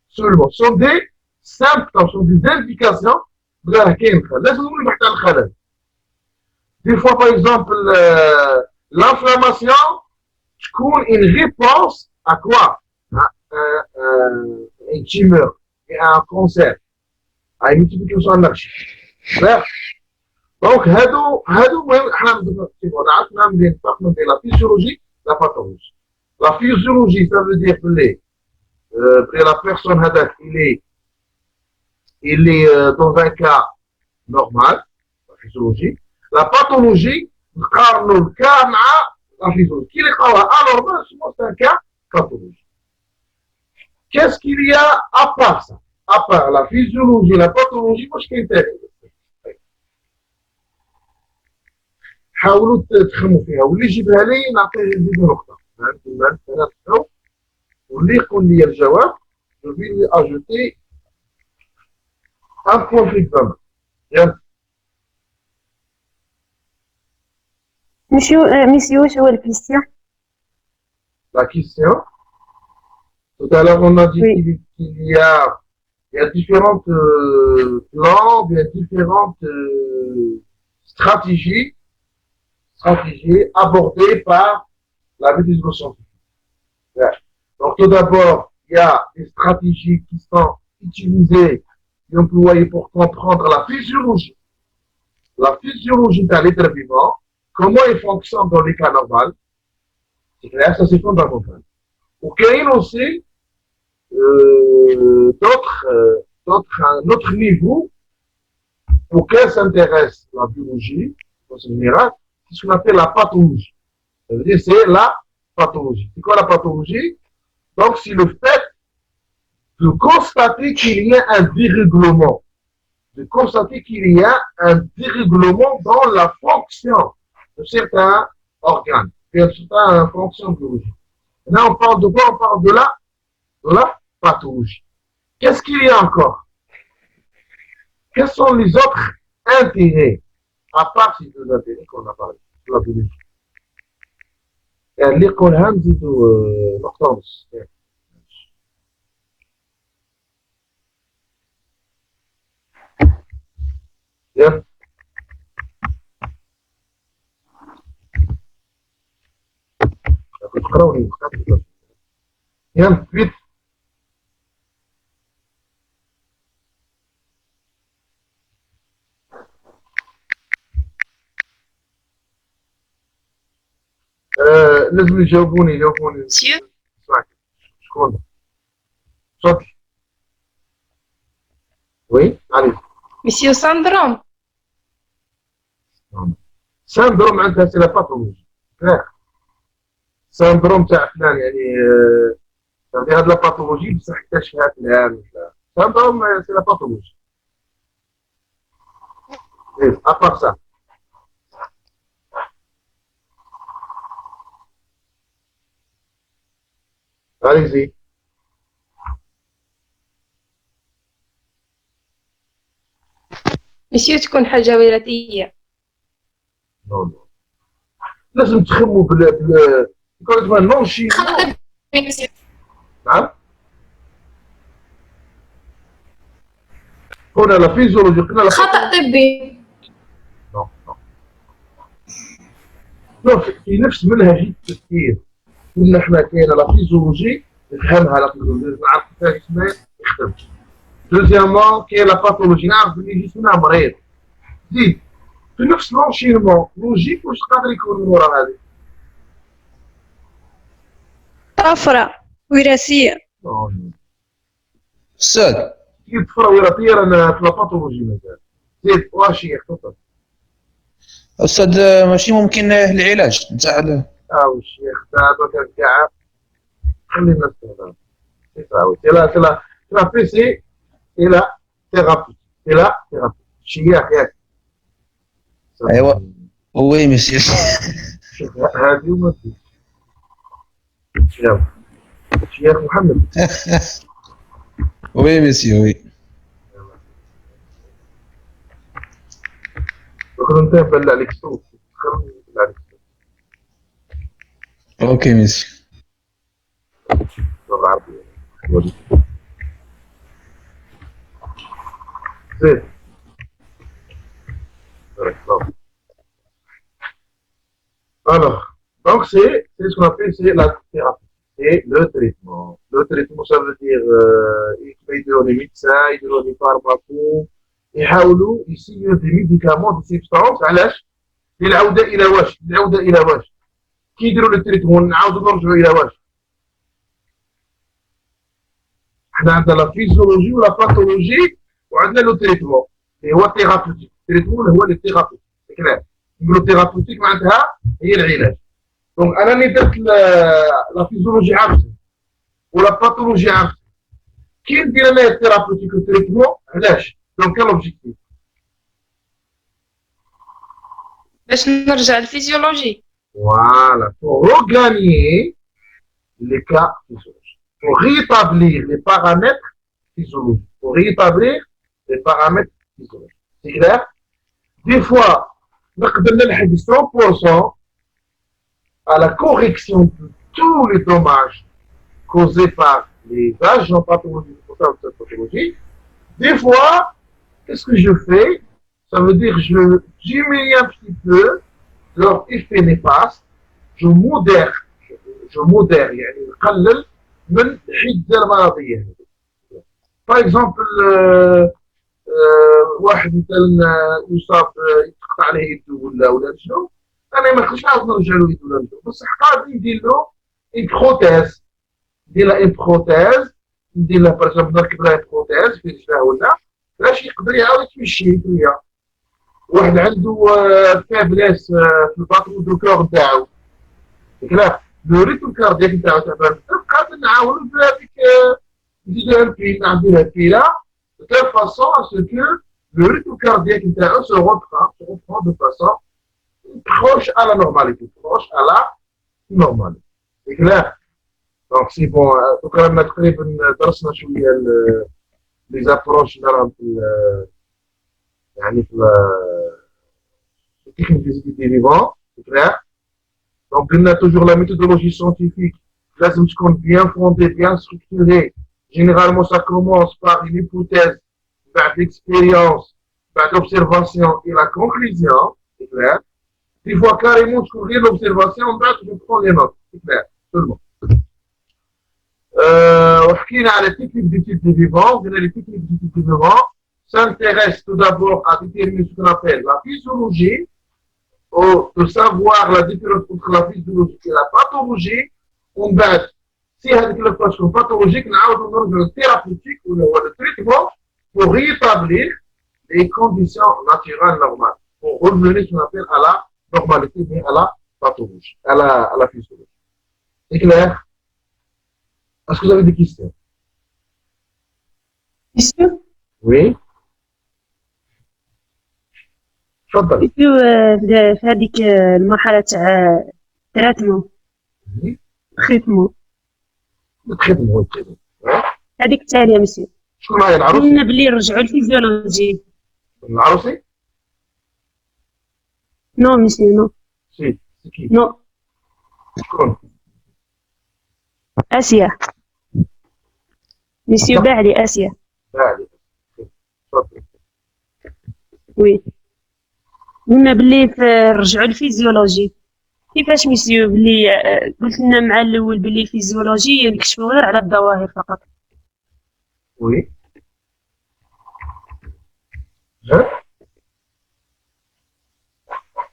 سولمون سون دي سيمبتوم سون دي انديكاسيون بلا راه كاين خلل لازم نقولوا حتى الخلل. دي فوا باغ اكزومبل l'inflammation تكون une réponse à quoi? une tumeur et un cancer à une multiplication anarchique. Donc هادو مهم احنا عرفنا ملي نفرقوا بين لا physiologie لا pathologie. La physiologie ça veut dire que la personne هذاك il est dans un cas normal la physiologie. La pathologie نقارنوا الكا مع لا physiologie. كي لقاوها anormal c'est un cas pathologique. Qu'est-ce qu'il y a à part ça? À part la physiologie, la pathologie, واش كاين تاني؟ حاولوا تخموا فيها واللي يجيبها لي نعطيه نزيد نقطة. فهمتوا أنا تفهموا؟ واللي يقول لي الجواب je vais lui ajouter un point في l'examen. يلا. Monsieur, شو الكيستيون؟ La question. Tout à l'heure, on a dit Oui. qu'il y a différentes plans, il y a différentes stratégies abordées par la médecine scientifique. Ouais. Donc, tout d'abord, il y a des stratégies qui sont utilisées et employées pour comprendre la physiologie. La physiologie d'un être vivant, comment il fonctionne dans les cas normaux. C'est clair, ça c'est fondamental. Ok, aussi un autre niveau auquel s'intéresse la biologie, en général, c'est ce qu'on appelle la pathologie. Ça veut dire c'est la pathologie. C'est quoi la pathologie? Donc c'est le fait de constater qu'il y a un dérèglement. De constater qu'il y a un dérèglement dans la fonction de certains organes, de certaines fonctions biologiques. Là, on parle de quoi? On parle de la pathologie. Qu'est-ce qu'il y a encore? Quels sont les autres intérêts, à part ces deux intérêts qu'on a parlé, de la biologie? اللي يقولها نزيدوا نقطة ونص. يلا. تقراوني. يلا vite. لازم يجاوبوني Monsieur, اسمعك شكون تفضل وي علي Monsieur Syndrome. ساندروم عندها سي لا باثولوجي ساندروم تاع فلان يعني يعني هاد لا باثولوجي بصح اكتشفها فلان ساندروم سي لا باثولوجي ابار سا allez-y. Monsieur تكون حاجة وراثية. نو نو لازم تخموا يقول لك نون شي نعم هنا لا فيزيولوجي قلنا لا خطأ طبي. نو نو نو في نفس منهجية التفكير قلنا احنا كاينه لا فيزيولوجي نفهمها لا فيزيولوجي نعرف كيفاش جسمنا يخدم دوزيامون كاين لا باثولوجي نعرف بلي جسمنا مريض زيد في نفس لونشينمون لوجيك واش قادر يكون من ورا هذه طفرة وراثية. استاذ كي طفره وراثيه رانا في لا باثولوجي مازال زيد واش هي خطط استاذ ماشي ممكن العلاج نتاع الشيخ هذا كان كاع خلي الناس تهضر لا بي سي الى ثيرابي شي ياك ايوا وي مسيو هذه وما فيش شيخ محمد وي مسيو وي شكرا انت بلع عليك الصوت بلع عليك الصوت اوكي مسيو اللغة العربية زين alors donc c'est ce qu'on appelle c'est la thérapie c'est le traitement ça veut dire يديروا لي ميدسان يديروا لي فارماكو يحاولوا يسيروا دي ميديكامون دي سيبستانس علاش للعوده الى واش كي يديروا لي تريتمون نعاودوا نرجعوا الى واش احنا عندنا لا فيزيولوجي ولا باثولوجي وعندنا لو تريتمون اللي هو ثيرابيوتيك التريتمون هو اللي ثيرابيوتيك كلام نقولوا ثيرابيوتيك معناتها هي العلاج دونك انا اللي درت لا فيزيولوجي عرفتها ولا باثولوجي عرفتها كي ندير انا الثيرابيوتيك والتريتمون علاش دونك كان لوبجيكتيف باش نرجع للفيزيولوجي. Voilà, pour regagner les cas physiologiques, pour rétablir les paramètres physiologiques. C'est clair? Des fois, نقدر نلحق 100% à la correction de tous les dommages causés par les agents pathologiques responsables de cette pathologie. Des fois, qu'est-ce que je fais? Ça veut dire que je diminue un petit peu leur effet néfaste, je modère يعني نقلل من الحده المرضيه. باغ اكزومبل واحد مثلا يصاب يتقطع عليه يده ولا رجله انا ما نقدرش نعاود نرجع له يده ولا رجله بصح قادر ندير له ان بروتيز ندير له باغ اكزومبل نركب له بروتيز في رجله ولا باش يقدر يعاود يتمشي شويه. واحد عنده فابليس في الباطن دو كور نتاعو كلا لو ريتم كاردياك نتاعو تعبان قادر نعاونو بهذيك نزيدو البيل نديرها البيله de telle façon à ce que le rythme cardiaque intérieur se reprend de façon proche à la normalité, C'est clair? Donc c'est bon, donc on a تقريبا درسنا شويه les approches يعني في technique des entités vivantes, c'est clair? Donc on a toujours la méthodologie scientifique, لازم تكون bien fondée, bien structurée. Généralement, ça commence par une hypothèse, par l'expérience, par l'observation et la conclusion, c'est clair. Des fois, carrément, je couvre l'observation, je prends les notes, c'est clair, seulement. وحكينا على technique d'étude des vivants. Les techniques d'étude des vivants s'intéressent tout d'abord à déterminer ce qu'on appelle la physiologie de savoir la différence entre la physiologie et la pathologie. ومن بعد سي هذيك لاباج pathologique نعاودو نرجعو للثيرابيوتيك ولا هو التريتمون pour rétablir les conditions naturelles normales, pour revenir ce qu'on appelle à la normalité, mais à la pathologie, à la physiologie. C'est clair? Est-ce que vous avez des questions? Monsieur, Oui. تفضل. في هذيك المرحلة تاع التراتمون خيتمون تخدموا هذيك التالية مسيو شكون معايا العروسي؟ قلنا بلي نرجعوا للفيزيولوجي. العروسي؟ نو مسيو نو سي كي؟ نو شكون؟ آسيا مسيو باعلي آسيا. باعلي. تفضل. وي قلنا بلي نرجعوا للفيزيولوجي. كيفاش مسيو بلي قلت لنا مع الاول بلي الفيزيولوجي نكشفوا غير على الظواهر فقط. وي.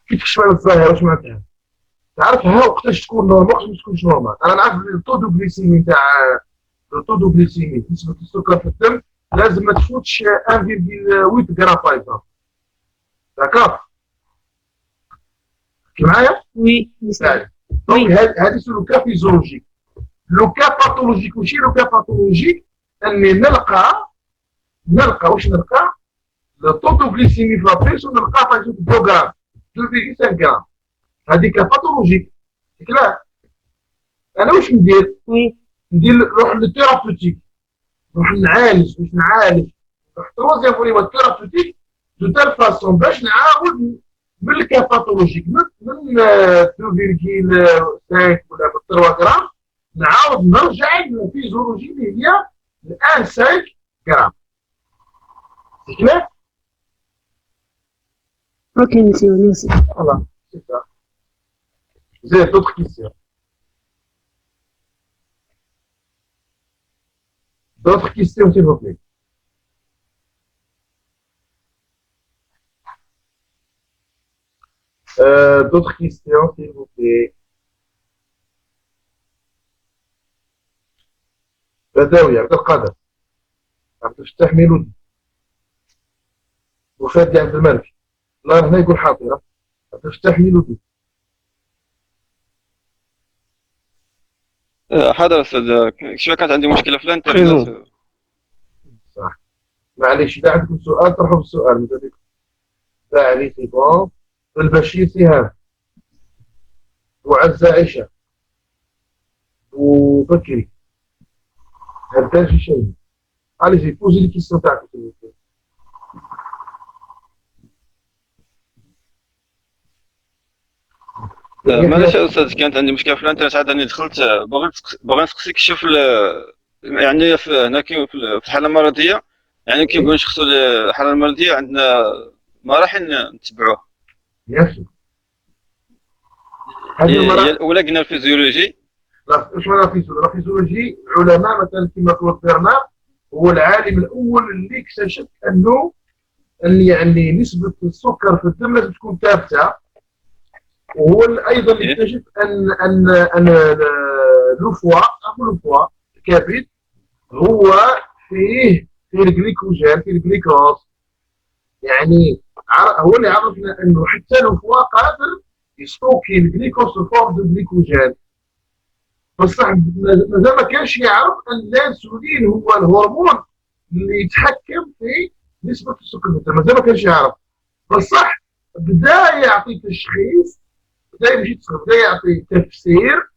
كيف تكشف على الظاهرة واش معناتها؟ تعرفها وقتاش تكون نورمال وقتاش ما تكونش نورمال. انا نعرف الطو دو غليسيمي تاع الطو دو غليسيمي نسبة السكر في الدم لازم ما تفوتش 1,8 غرام باغ اكزومبل. داكور؟ معايا؟ وي دونك هذه سو لو كا فيزيولوجيك. لو كا باثولوجيك وشي لو كا باثولوجيك اني نلقى واش نلقى لو طو دو غليسيمي في لابريسيون نلقى باغ اكزومبل 2 غرام 2,5 غرام. هذيك باثولوجيك. كلا انا واش ندير؟ وي نروح للثيرابيوتيك، نروح نعالج باش نعالج نروح تروزيام فوليما ثيرابيوتيك دو تال فاسون باش نعاود من الكا باثولوجيك من 2,5 ولا 3 غرام نعاود نرجع للفيزيولوجي اللي هي 1,5 غرام. سي كلير؟ اوكي مسيو ميرسي. فوالا سي سا. زيد دوطخ كيسيون. D'autres questions, s'il vous plaît. D'autres questions, s'il vous plaît. بداوي عبد القادر، عبد الفتاح ميلودي، وفادي عبد الملك. الله هنا يقول حاضر. عبد الفتاح ميلودي. حاضر استاذ. شويه كانت عندي مشكله في الانترنت. صح. معليش اذا عندكم سؤال طرحوا بالسؤال. لا علي سي بون. البشير سهام وعزة عائشة وبكري. هل كان في شيء؟ علي سي بوزي لي كيسيون تاعكم. معليش يا استاذ كانت عندي مشكله في الانترنت عاد اني دخلت باغي نسقسيك شوف يعني هنا في الحاله المرضيه يعني كيبغيو نشخصوا الحاله المرضيه عندنا مراحل نتبعوها. ياسر. ولا قلنا الفيزيولوجي. لا اش معنى الفيزيولوجي؟ العلماء مثلا كما كلود برنار هو العالم الاول اللي اكتشف انه يعني نسبه السكر في الدم لازم تكون ثابته. وهو ايضا اكتشف ان لو الكبد هو فيه الجليكوجين فيه الجليكوز. يعني هو اللي عرفنا انه حتى لو قادر يستوكي الجليكوز في فورم دو جليكوجين. بصح مازال ما كانش يعرف ان الانسولين هو الهرمون اللي يتحكم في نسبه السكر في الدم. مازال ما كانش يعرف. بصح بدا يعطي تشخيص، بدا يعطي تفسير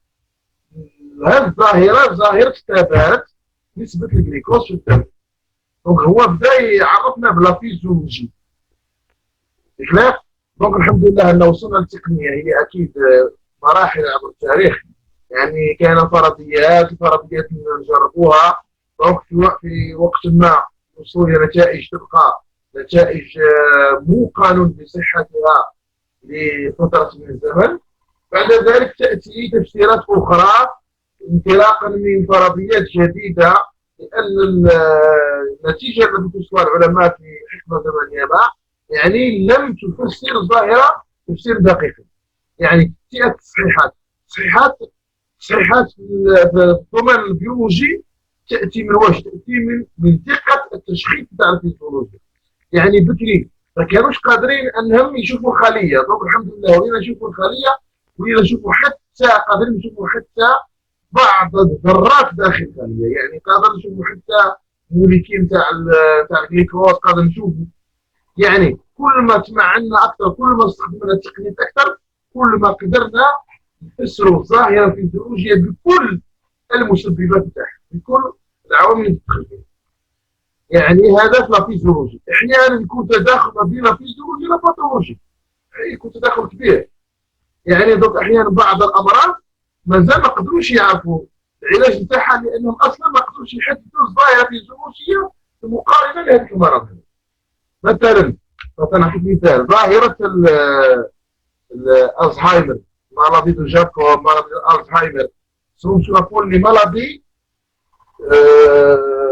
هذه الظاهره، ظاهره ثبات نسبه الجليكوز في الدم. دونك هو بدا يعرفنا بلا فيزيولوجي. كلاير؟ دونك الحمد لله ان وصلنا للتقنيه. هي اكيد مراحل عبر التاريخ، يعني كاين الفرضيات نجربوها. دونك في وقت ما وصول الى نتائج تبقى نتائج مو قانون بصحتها لفتره من الزمن. بعد ذلك تاتي تفسيرات اخرى انطلاقا من فرضيات جديده، لان النتيجه التي توصلها العلماء في حقبه زمنيه ما يعني لم تفسر ظاهره تفسير دقيق. يعني تأتي التصحيحات في الدومين البيولوجي تأتي من واش؟ تأتي من دقة التشخيص تاع الفيزيولوجيا. يعني بكري ما كانوش قادرين انهم يشوفوا الخليه، دونك الحمد لله ولينا نشوفوا الخليه، ولينا نشوفوا حتى قادرين نشوفوا حتى بعض الذرات داخل الخليه، يعني قادر نشوفوا حتى موليكيل تاع الجليكوز، قادر نشوفوا. يعني كل ما تمعنا اكثر، كل ما استخدمنا التقنيات اكثر، كل ما قدرنا نفسروا الظاهره الفيزيولوجيه بكل المسببات تاعها، بكل العوامل اللي تدخل فيها. يعني هذا في الفيزيولوجي. احيانا يكون تداخل ما بين الفيزيولوجي والباثولوجي، يكون تداخل كبير. يعني دوك احيانا بعض الامراض مازال ما قدروش يعرفوا العلاج نتاعها، لانهم اصلا ما قدروش يحددوا الظاهره الفيزيولوجيه مقارنه لهذيك المرض. مثلا نعطيك مثال، ظاهره الالزهايمر، مرض جاكوب، مرض الالزهايمر، سون لي مالادي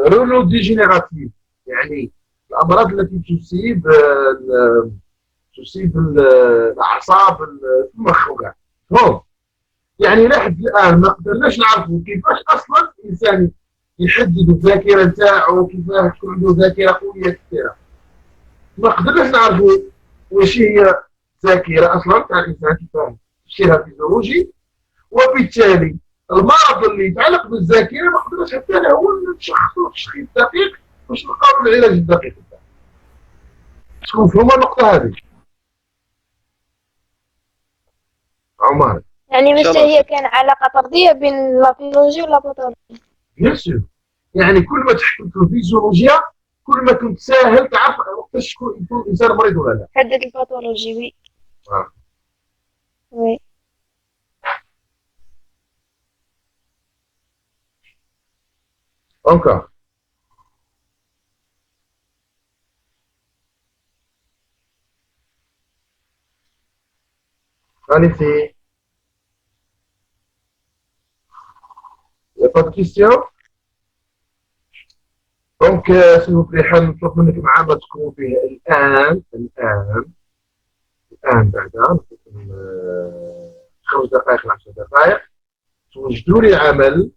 رونو ديجينيراتيف، يعني الامراض التي تصيب الاعصاب في المخ وكاع. يعني لحد الان ما قدرناش نعرفوا كيفاش اصلا الانسان يحدد الذاكره نتاعو، كيفاش تكون عنده ذاكره قويه كثيره. ما قدرناش نعرفوا واش هي ذاكره اصلا تاع الانسان، كيفاش تفسيرها فيزيولوجي، وبالتالي المرض اللي يتعلق بالذاكره ما قدرناش حتى هو نشخصوه تشخيص دقيق باش نلقاو العلاج الدقيق تاعو. شكون فهموا النقطه هذه؟ عمر. يعني مش هي كان علاقة طردية بين الفيزيولوجيا والباثولوجيا؟ بيان سور. يعني كل ما تحكم في الفيزيولوجيا كل ما كنت ساهل تعرف وقتاش يكون الانسان مريض ولا لا. حدد الباثولوجي. وي. وي. Encore. Allez-y. Il n'y a pas de questions? Donc, s'il vous plaît, حنطلب منك معامة تكون فيها الآن بعد 5 دقائق ل 10 دقائق توجدوا لي عمل،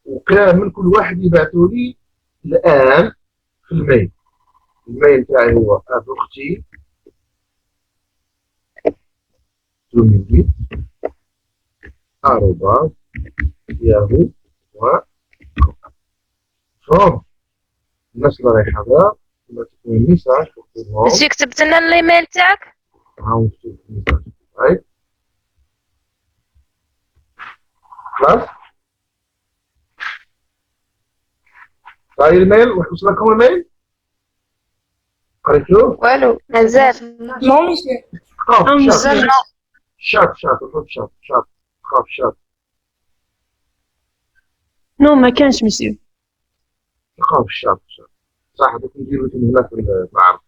وكامل كل واحد يبعثوا لي الآن في الميل. الميل تاعي هو أبوختي 2008 @yahoo.com. الناس اللي رايحة هذا لما تكون ميساج تكتبهم. بس كتبت لنا الايميل تاعك؟ هاو نكتب ميساج. رايت؟ خلاص؟ صاير الميل؟ وصلكم الميل؟ قريتوه؟ والو مازال. Non, monsieur. شات خاف شات. نو ما كانش مسيو. خاف شات. صح دوك نديرو هنا في العرض.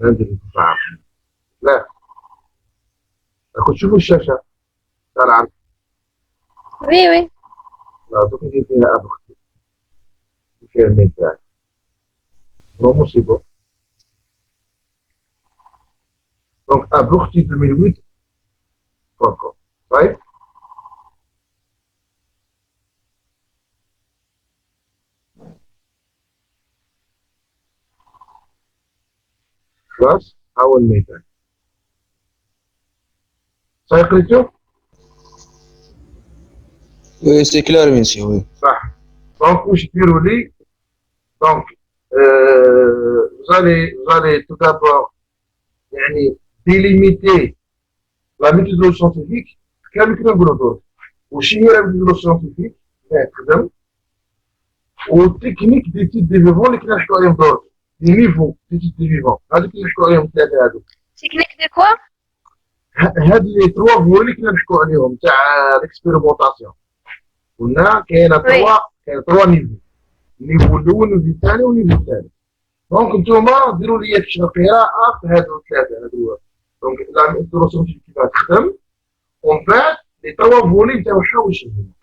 نديرو في العرض. لا. راكم تشوفوا الشاشة تاع العرض. وي وي. لا دوك ندير فيها أبوختي. فيها الميل تاعي. برومو سي بون. Donc, Aboukhti 2008.com. Right? خلاص أول ميدان. صحيح قريتو؟ وي سي كلار ميسيو. وي صح. دونك واش ديروا لي؟ دونك j'allais tout d'abord يعني délimiter la méthodologie scientifique. كامل كنا نقولوا دور واش هي لا méthodologie scientifique اللي تخدم، والتكنيك دي تيب دي فيفون اللي كنا نحكوا عليهم دور، لي نيفو دي تيب دي فيفون هذوك اللي نحكوا عليهم ثلاثه هذوك. تكنيك دي كوا؟ هاد لي تروا فول اللي كنا نحكوا عليهم تاع ليكسبيريمونطاسيون. قلنا كاين تروا نيفو، النيفو الاول والنيفو الثاني والنيفو الثالث. دونك نتوما ديروا لي في قراءه في هادو الثلاثه هادو. دونك لا ميتودولوجي كيفاش تخدم، ومن بعد لي تروا فولي نتاع واش هما.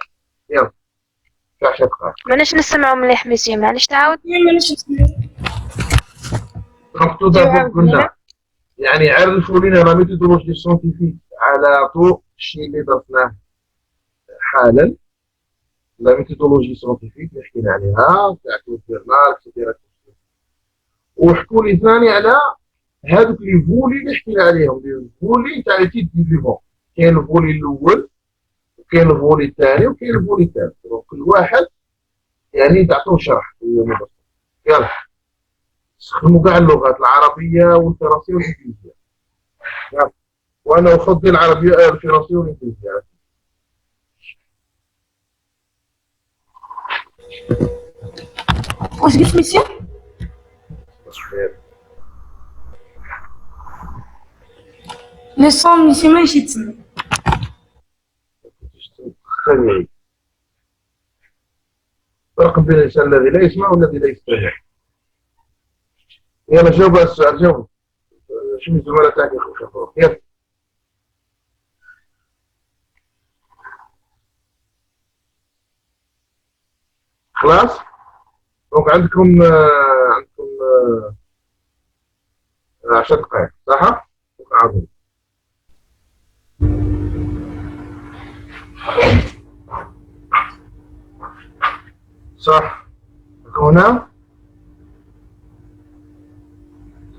يلا في 10 دقائق. ماناش نسمعو مليح ميسيو، معليش تعاود. دونك تو دابور قلنا il y يعني عرفوا لنا لا ميثودولوجي سيانتيفيك على ضوء الشيء اللي درسناه حالا. لا ميثودولوجي سيانتيفيك اللي حكينا عليها تاع كلود بيرنال اكسيتيرا. وحكوا لي ثاني على هذوك لي فولي اللي حكينا عليهم، لي فولي تاع لي تيب دي فيفون. كاين الفولي الاول وكاين الفولي الثاني وكاين الفولي الثالث، كل واحد يعني تعطوه شرح في المدرسة. يلا استخدموا كاع اللغات العربية والفرنسية والإنجليزية. يلا. وأنا أفضل العربية الفرنسية والإنجليزية. واش قلت ميسيو؟ لي صون ميسيو ماشي تسمع. خليني فرق بين الإنسان الذي لا يسمع والذي لا يستمع. يلا جاوب على السؤال، جاوب. شو من الزملاء تاعك يخافوا؟ يلا. خلاص؟ دونك عندكم 10 دقائق، صح؟ عظيم. صح. هنا.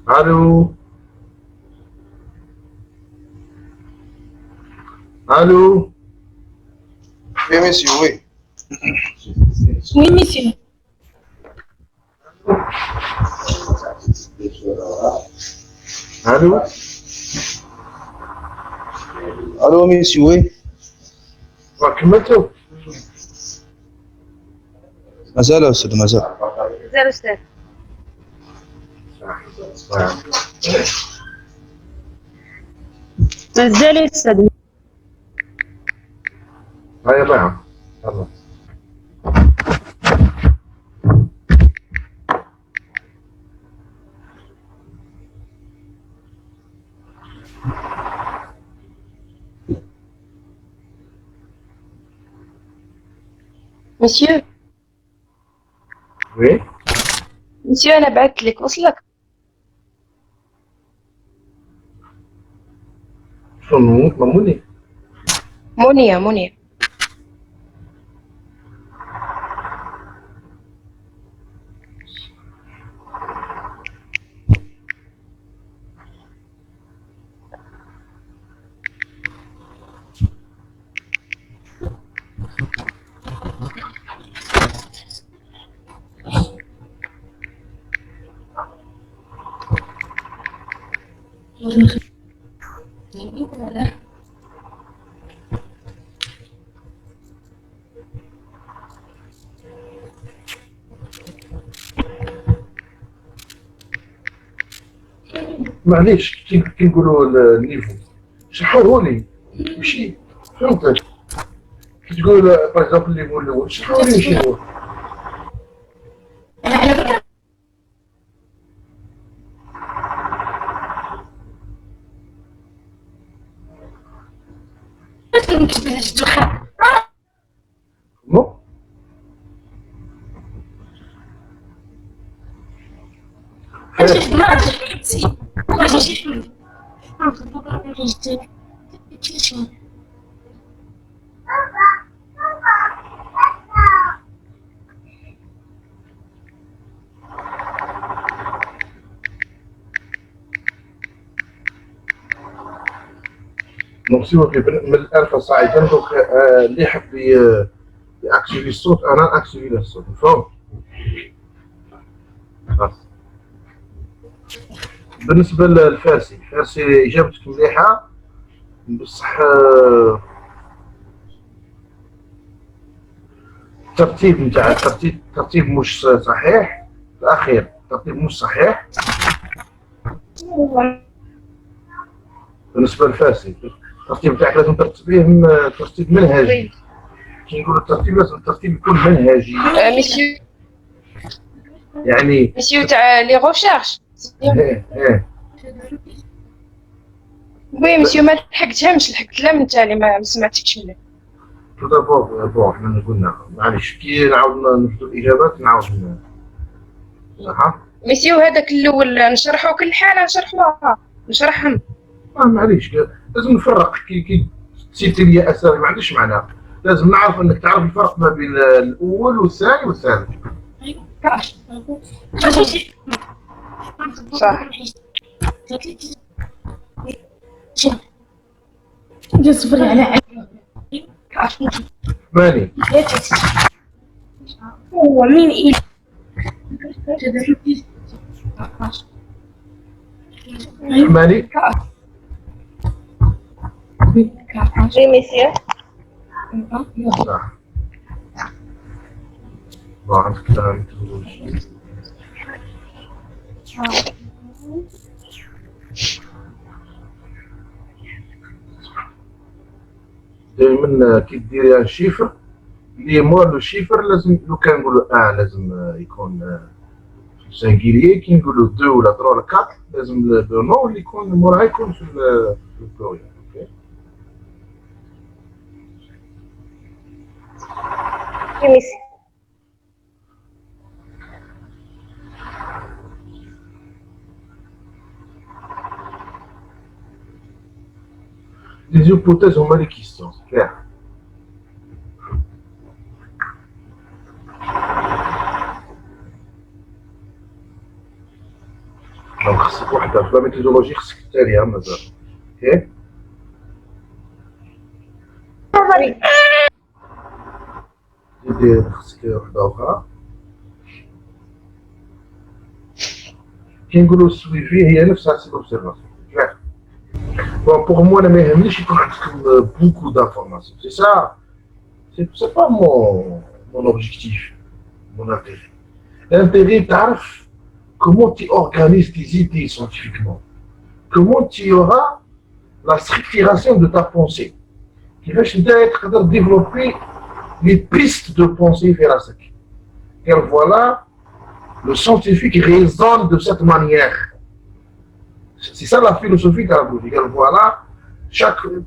الو. الو. وي ميسيو وي. وي ميسيو. الو. الو ميسيو وي. كملتوا؟ مازال استاذ مازال. مازال أستاذ. مازال يستاذ. هيا معهم. يلا. مسيو وي. مسيو أنا بعثت لك وصلك. شنو ماموني؟ منية. معليش كي نقولوا النيفو شرحوه لي ماشي فهمتك. كي تقول باغ اكزومبل النيفو الاول شرحوا لي واش هو. نو دونك سيما من الالف صاعدا دونك اللي يحب ياكتيفي الصوت انا ناكتيفي له الصوت فهمت. خلاص. بالنسبه للفارسي اجابتك مليحه بصح الترتيب نتاع الترتيب مش صحيح. الاخير الترتيب مش صحيح بالنسبه للفارسي. الترتيب تاعك لازم ترتبيه ترتيب منهجي. كي نقول الترتيب لازم الترتيب يكون منهجي. مسيو يعني مسيو تاع لي غوشيرش. ايه وي مسيو ما لحقتهمش، لحقت لا من تالي ما سمعتكش مليح. تو دابور بون حنا قلنا معليش كي نعاود نفدو الاجابات نعاود صح. مسيو هذاك الاول نشرحو كل حالة نشرحوها. نشرحهم. معليش لازم نفرق كي تسيتي لي اسامي ما عندوش معنى. لازم نعرف انك تعرف الفرق ما بين الاول والثاني والثالث. صح. صفر على ماني هو مين إيه؟ ماني Oui, monsieur. صح. عندك ميثودولوجي. دائما كي ديري ان شيفر لي مور لو شيفر لازم لو كان نقولوا لازم يكون سانجيليي، كي نقولوا 2 ولا 3 ولا 4 لازم لو نو اللي يكون موراها يكون في البلوريال. اوكي Oui, monsieur. Les hypothèses ont mal les questions, c'est clair. دونك خصك وحده في لا ميثودولوجي خصك تاليها مازال. اوكي دير خصك وحده اخرى كي نقولوا السويفي هي نفسها سي لوبسيرفاسيون. Bon, pour moi, la meilleure niche, il faut beaucoup d'informations. C'est ça, c'est pas mon objectif, mon intérêt. L'intérêt, t'arrives comment tu organises tes idées scientifiquement. Comment tu auras la structuration de ta pensée. Qui va te développer les pistes de pensée vers la sec. Car voilà, le scientifique raisonne de cette manière. C'est ça la philosophie thérapeutique. Voilà,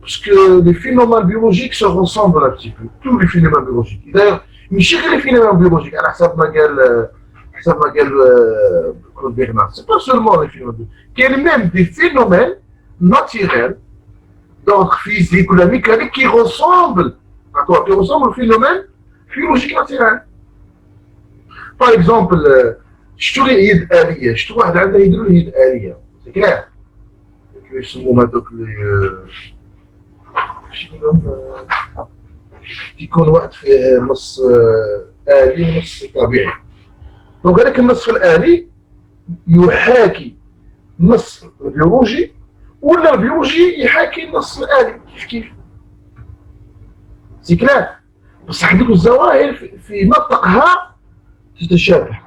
parce que les phénomènes biologiques se ressemblent un petit peu, tous les phénomènes biologiques. D'ailleurs, les phénomènes biologiques, à la Claude Bernard, c'est pas seulement les phénomènes biologiques, il y a même des phénomènes naturels, d'ordre physique ou la mécanique qui ressemblent à quoi? Qui ressemblent aux phénomènes biologiques naturels. Par exemple, je trouve واحد عنده يديروا اليد آلية. C'est clair. يسموهم هذوك اللي يكون واحد فيه نص آلي ونص طبيعي. دونك هذاك النصف الآلي يحاكي النص البيولوجي ولا البيولوجي يحاكي النص الآلي كيف. سي كلير. بصح هذوك الظواهر في منطقها تتشابه.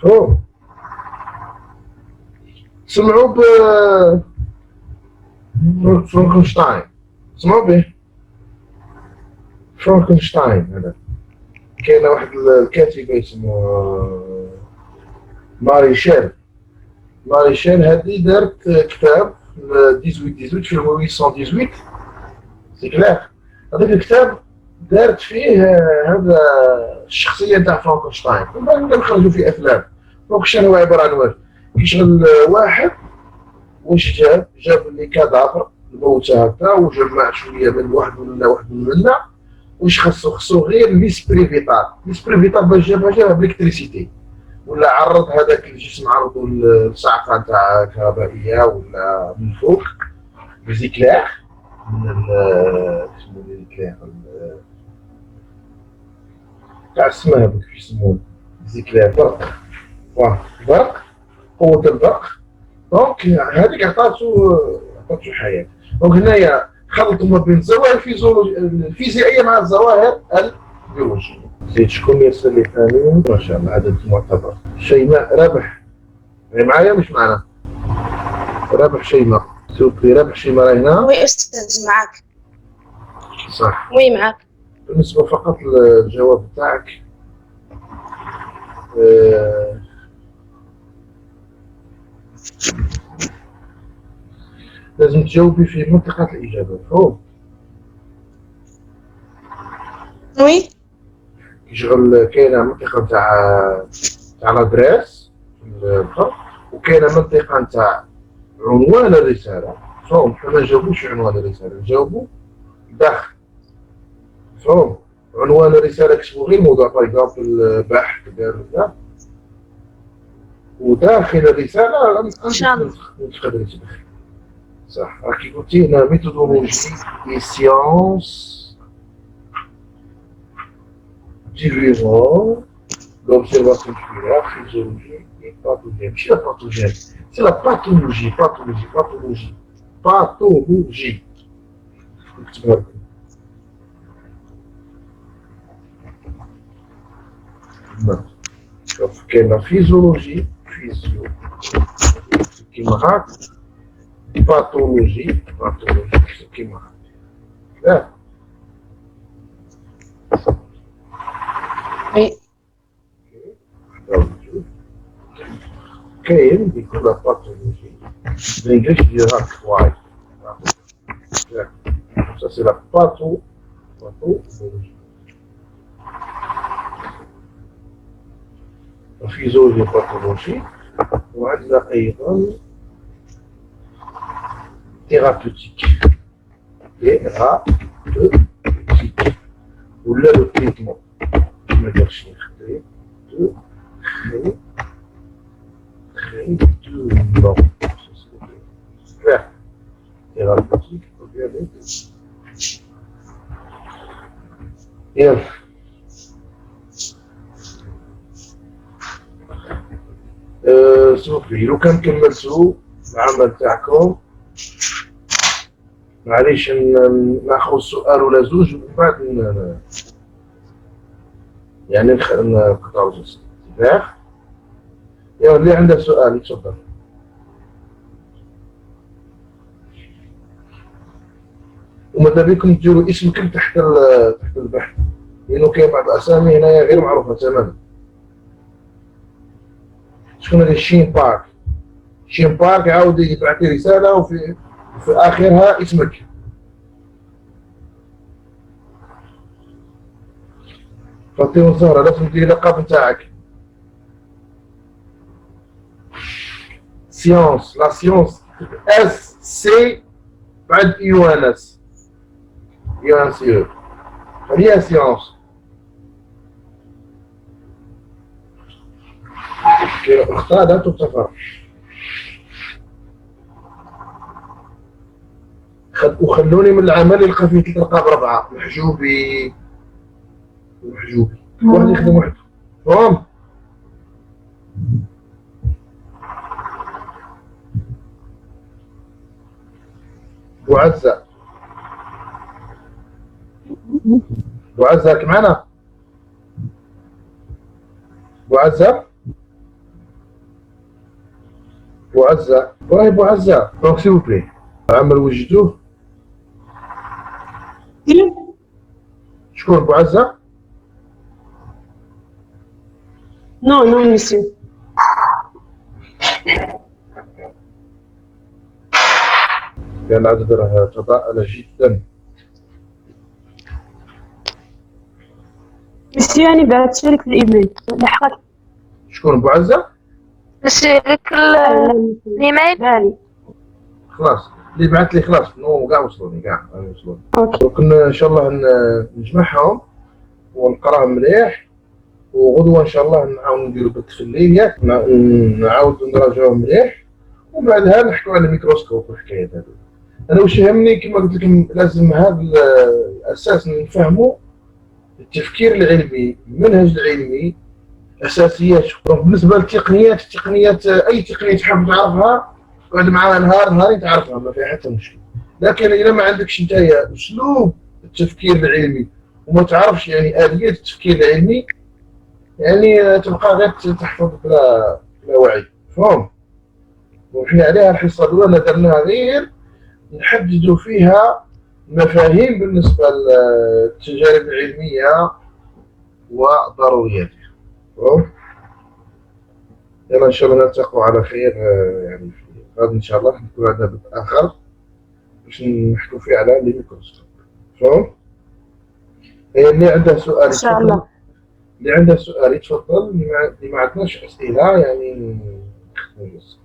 فهم؟ سمعوا فرانكنشتاين. سمعوا به؟ فرانكنشتاين هذا كاين واحد الكاتبة اسمه ماري شيل. هذه دارت كتاب 1818 في 1818 سي كلير. هذاك الكتاب دارت فيه هذا الشخصية تاع فرانكنشتاين ومن بعد خرجوا فيه أفلام. دونك هو عبارة عن واحد كيشغل واحد واش جاب لي كادافر الموتى هكا وجمع شويه من واحد من هنا واش خصو غير ليسبري فيتال باش جابها بالكتريسيتي ولا عرض هذاك الجسم عرضو للصعقه تاع كهربائيه ولا من فوق بزيكلير من اسمه زيكلير تاع السما هذوك كيف يسموه زيكلير برق قوة البرق. دونك هذيك عطاتو حياة. دونك هنايا خلطوا ما بين الظواهر الفيزيائية مع الظواهر البيولوجية. زيد شكون يرسل لي ثاني؟ ما شاء الله عدد معتبر. شيماء رابح معايا مش معنا؟ رابح شيماء سوبي. رابح شيماء راهي هنا؟ وي أستاذ معاك. صح. وي معاك. بالنسبة فقط للجواب تاعك لازم تجاوبي في منطقة الإجابة. مفهوم؟ وي. كي شغل كاينة منطقة تاع لادريس في الخط وكاينه منطقه نتاع عنوان الرساله. فهم حنا ما جاوبوش عنوان الرساله، جاوبوا داخل. فهم عنوان الرساله كتبوا غير الموضوع باغ اكزومبل البحث داروا لا، وداخل الرساله تقدر تدخل. صح راكي قلتي هنا ميثودولوجي اي سيونس ديفيرون l'observation oculaire, physiologie et pathologie. ماشي لا باثوجين، سي لا باثولوجي. نكتبها لكم. شوف كاينه فيزيولوجي كيما هاك، باثولوجي كيما هاك. كاين يكون لا باثولوجي بالانجليزي ديالها كواي. Ça c'est la pathologie. La physiologie et pathologie. وعندنا أيضا thérapeutique. thérapeutique. ولا le traitement. ما دارش نخدم. traitement. Super. Thérapeutique. Regardez. يلا صوفي لو كان كملتو العمل تاعكم معليش ناخذ سؤال ولا زوج ومن بعد يعني نقطعو جلسة. يلا اللي عنده سؤال يتفضل. وماذا بكم تديروا اسمكم تحت البحث، لأنه كاين بعض الأسامي هنايا غير معروفة تماما. شكون هذا شين بارك عاود يبعث لي رسالة وفي آخرها اسمك. فاطمة الزهرة لازم تديري اللقب نتاعك. سيونس لا سيونس اس سي بعد يوانس bien sûr. Bien science. اختار لا تتفرق. وخلوني من العمل يلقى فيه 3 رقاب 4 محجوبي واحد يخدم وحده. فهم؟ وعزة راك معنا؟ بوعزة راهي بوعزة دونك سي بلي عمل وجدوه. شكون بوعزة؟ نو مسيو. كان العدد راه تضاءل جدا. مسيو أنا بعثت لك في الإيميل لحقت. شكون بوعزة؟ نسيلك الايميل. خلاص اللي بعث لي خلاص نو كاع وصلوني دونك ان شاء الله نجمعهم ونقراهم مليح، وغدوه ان شاء الله نعاودو نديرو بث في الليل ياك نعاودو نراجعوهم مليح، وبعدها نحكيو على الميكروسكوب والحكايات هذو. انا واش يهمني كما قلت لكم لازم هذا الاساس نفهمو التفكير العلمي، المنهج العلمي، اساسيات. بالنسبه للتقنيات اي تقنيه تحب تعرفها اقعد معاها نهارين تعرفها ما فيها حتى مشكل. لكن اذا ما عندكش نتايا اسلوب التفكير العلمي وما تعرفش يعني اليه التفكير العلمي، يعني تبقى غير تحفظ بلا وعي. فهم؟ وحنا عليها الحصه الاولى درناها غير نحددوا فيها مفاهيم بالنسبه للتجارب العلميه وضرورياتها. يلا ان شاء الله نلتقوا على خير يعني غدا ان شاء الله نكون عندنا بث اخر باش نحكوا فيه على الميكروسكوب. فهم؟ اللي عنده سؤال ان شاء الله. اللي عنده سؤال يتفضل، اللي ما عندناش اسئله يعني نختموا الجلسه.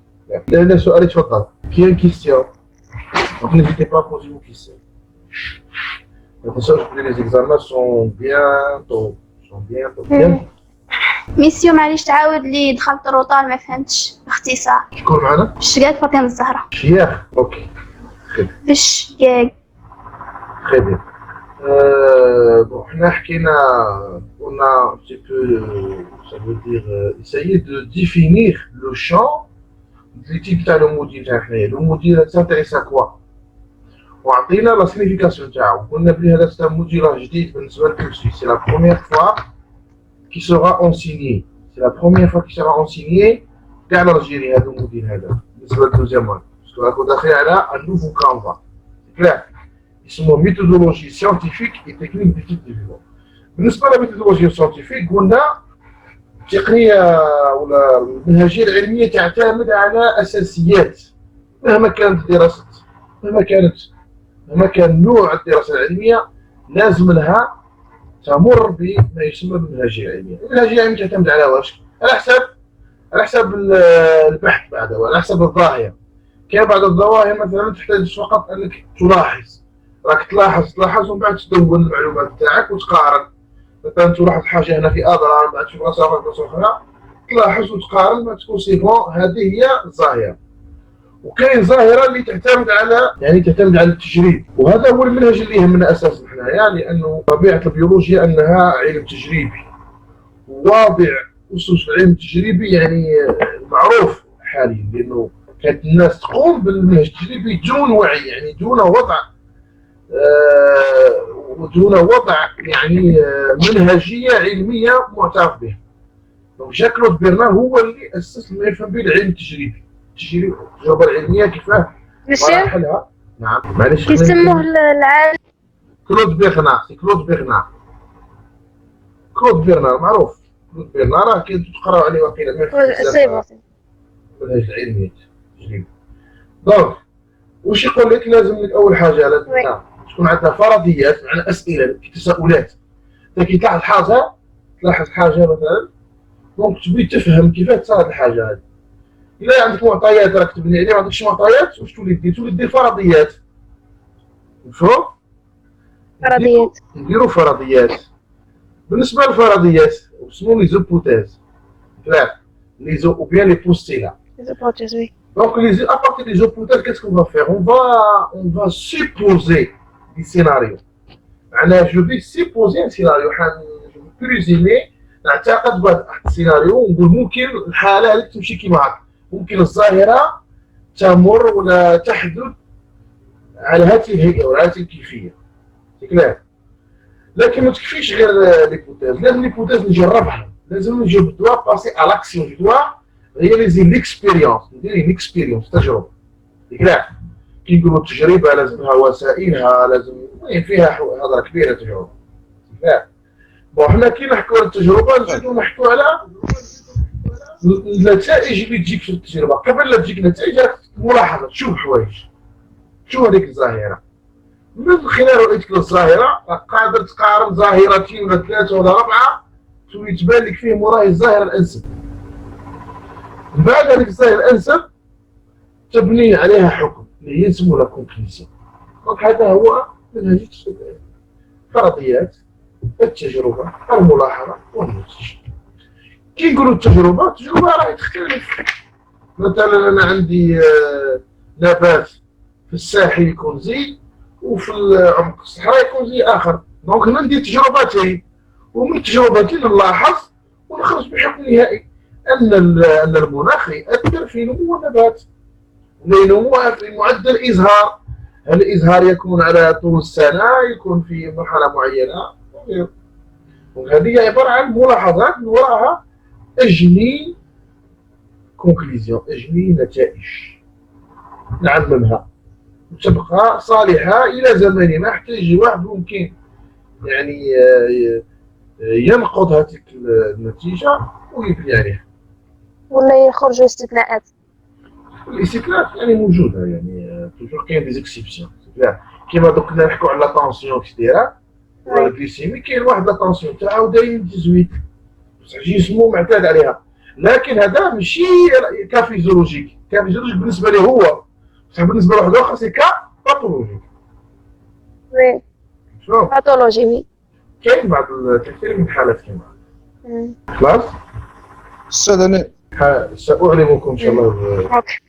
لا سؤالي تفضل. كاين كيستيون donc n'hésitez pas à poser vos questions. Professeur, les examens sont bientôt. ميسيو معليش تعاود لي دخلت الروطال ما فهمتش باختصار. شكون معنا؟ الشقاق فاطمة الزهراء. شياخ. اوكي. في الشقاق. Très bien. Bon, on a un petit peu, ça veut dire, essayer de définir le champ du type de le module. Le module s'intéresse à quoi? وعطينا la signification تاعو. قلنا بلي هذا c'est un module جديد بالنسبة للكورسي. C'est la première fois qui sera enseigné. C'est la première fois qui sera enseigné كاع الجيري هذا الموديل هذا بالنسبة للدوزيام وان. باسكو راكو داخل على un nouveau canevas. C'est clair. اسمه ميثودولوجي سيانتيفيك اي تكنيك ديتيد ديفيلوب. بالنسبه للميثودولوجيا السيانتيفيك قلنا تقنيه ولا المنهجيه العلميه تعتمد على اساسيات مهما كانت الدراسه، مهما كان نوع الدراسه العلميه لازم لها تمر بما يسمى بالمنهجيه العلميه. المنهجيه العلميه تعتمد على واش؟ على حسب البحث بعده وعلى حسب الظاهره. كاين بعض الظواهر مثلا تحتاج فقط انك تلاحظ، راك تلاحظ ومن بعد تدون المعلومات تاعك وتقارن. مثلا تلاحظ حاجه هنا في اضرار، من بعد تشوف راسها في بلاصه اخرى تلاحظ وتقارن، ما تكون سي بون. هذه هي الظاهره. وكاين ظاهره اللي تعتمد على التجريب، وهذا هو المنهج اللي يهمنا اساسا حنايا، لانه طبيعه البيولوجيا انها علم تجريبي. وواضع اسس العلم التجريبي يعني معروف حاليا، لانه كانت الناس تقوم بالمنهج التجريبي دون وعي، يعني دون وضع يعني منهجيه علميه معترف بها. جاك كلود برنار هو اللي اسس ما يفهم به العلم التجريبي، التجربه العلميه كيفاه مراحلها. نعم معليش كيسموه العالم كلود برنار معروف. كلود برنار راه كنتو تقراو عليه واقيلا المنهج العلمي التجريبي. دونك واش يقول لك؟ لازم لك اول حاجه لازم تكون عندنا فرضيات، معنا اسئله تساؤلات. كي تلاحظ حاجه مثلا دونك تبي تفهم كيفاه تصير الحاجه هذه. الا عندك معطيات راك تبني عليها، ما عندكش معطيات واش تولي دير فرضيات. مفهوم؟ فرضيات نديرو فرضيات. بالنسبه للفرضيات اسمو لي زوبوتيز، كلاك لي زو او بيان لي بوستيلا. Donc, à partir des hypothèses, qu'est-ce qu'on va faire? On va supposer des scénarios. Je vais supposer un scénario. Je vais présumer نعتقد بهذا السيناريو ونقول ممكن الحالة هذه تمشي كيما هكا، ممكن الظاهرة تمر ولا تحدث على هذه الهيئة ولا هذه الكيفية. كلام. لكن ما تكفيش غير ليبوتيز، لازم ليبوتيز نجربها، لازم جو دوا باسي على لاكسيون، جو دوا رياليزي ليكسبيريونس، ندير اون اكسبيريونس تجربه. كاع كي نقولوا التجربه لازمها وسائلها، لازم فيها هضره كبيره تجربه. كاع بون حنا كي نحكوا على التجربه نزيدو نحكوا على النتائج اللي تجيك في التجربه. قبل لا تجيك نتائج ملاحظه، تشوف حوايج، شوف هذيك الظاهره. من خلال رؤيتك للظاهره قادر تقارن ظاهرتين ولا ثلاثه ولا اربعه تولي تبان لك فيهم وراهي الظاهره الانسب. من بعد هذيك الظاهره الانسب تبني عليها حكم اللي هي نسموه لا كونكليسيون. دونك هذا هو منهج فرضيات التجربه، الملاحظه والنتيجه. كي نقولوا التجربه راهي تختلف. مثلا انا عندي نبات في الساحل يكون زي، وفي عمق الصحراء يكون زي اخر. دونك هنا ندير تجربتين، ومن تجربتين نلاحظ ونخرج بحكم نهائي ان المناخ يؤثر في نمو النبات، نموها في معدل ازهار. هل الازهار يكون على طول السنه، يكون في مرحله معينه. وهذه عباره عن ملاحظات من وراها اجني كونكليزيون، اجني نتائج نعممها وتبقى صالحه الى زماننا، حتى يجي واحد ممكن يعني ينقض هذيك النتيجه ويبني عليها، ولا يخرجوا استثناءات. الاستثناءات يعني موجوده، يعني توجور كاين دي زيكسيبسيون. كيما دوك كنا نحكوا على لا طونسيون كثيره ولا الجليسيمي، كاين واحد لا طونسيون تاعو دايما 18 بصح جسمو معتاد عليها. لكن هذا ماشي كافيزيولوجيك، كفيزيولوجي بالنسبه ليه هو، بصح بالنسبه لواحد اخر سي كا باثولوجي. وي شوف باثولوجي وي. كاين بعض الكثير من الحالات كيما خلاص. استاذ انا سأعلمكم ان شاء الله اوكي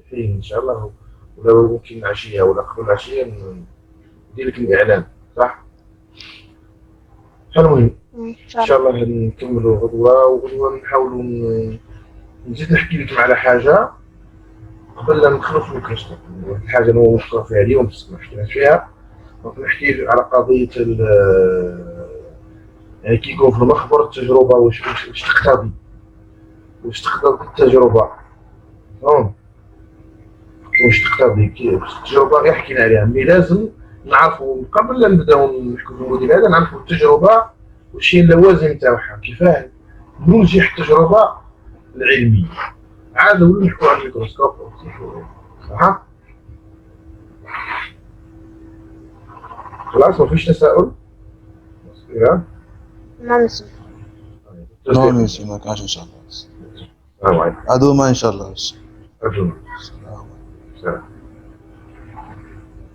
فيه ان شاء الله، ولا ممكن عشيه ولا قبل العشيه ندير لك الاعلان صح. المهم ان ان شاء الله نكملوا غدوه، وغدوه نحاولوا نزيد نحكي لكم على حاجه قبل لا ندخلوا في الميكروسكوب. الحاجه اللي نوقفوا فيها اليوم ما حكيناش فيها، نحكي على قضيه يعني كي يكون في المخبر التجربه واش تقتضي، واش تقتضي التجربه واش تقتضي التجربه غير حكينا عليها. مي لازم نعرفوا قبل لا نبداو نحكوا في الموديل هذا، نعرفوا التجربه واش هي اللوازم تاعها، كيفاه ننجح التجربه العلميه. عاد نولوا نحكوا على الميكروسكوب صح. خلاص ما فيش تساؤل. ما نسمع. نو ميسي ما كانش ان شاء الله. السلام عليكم. عدو ما ان شاء الله. أرجو. السلام عليكم. سلام.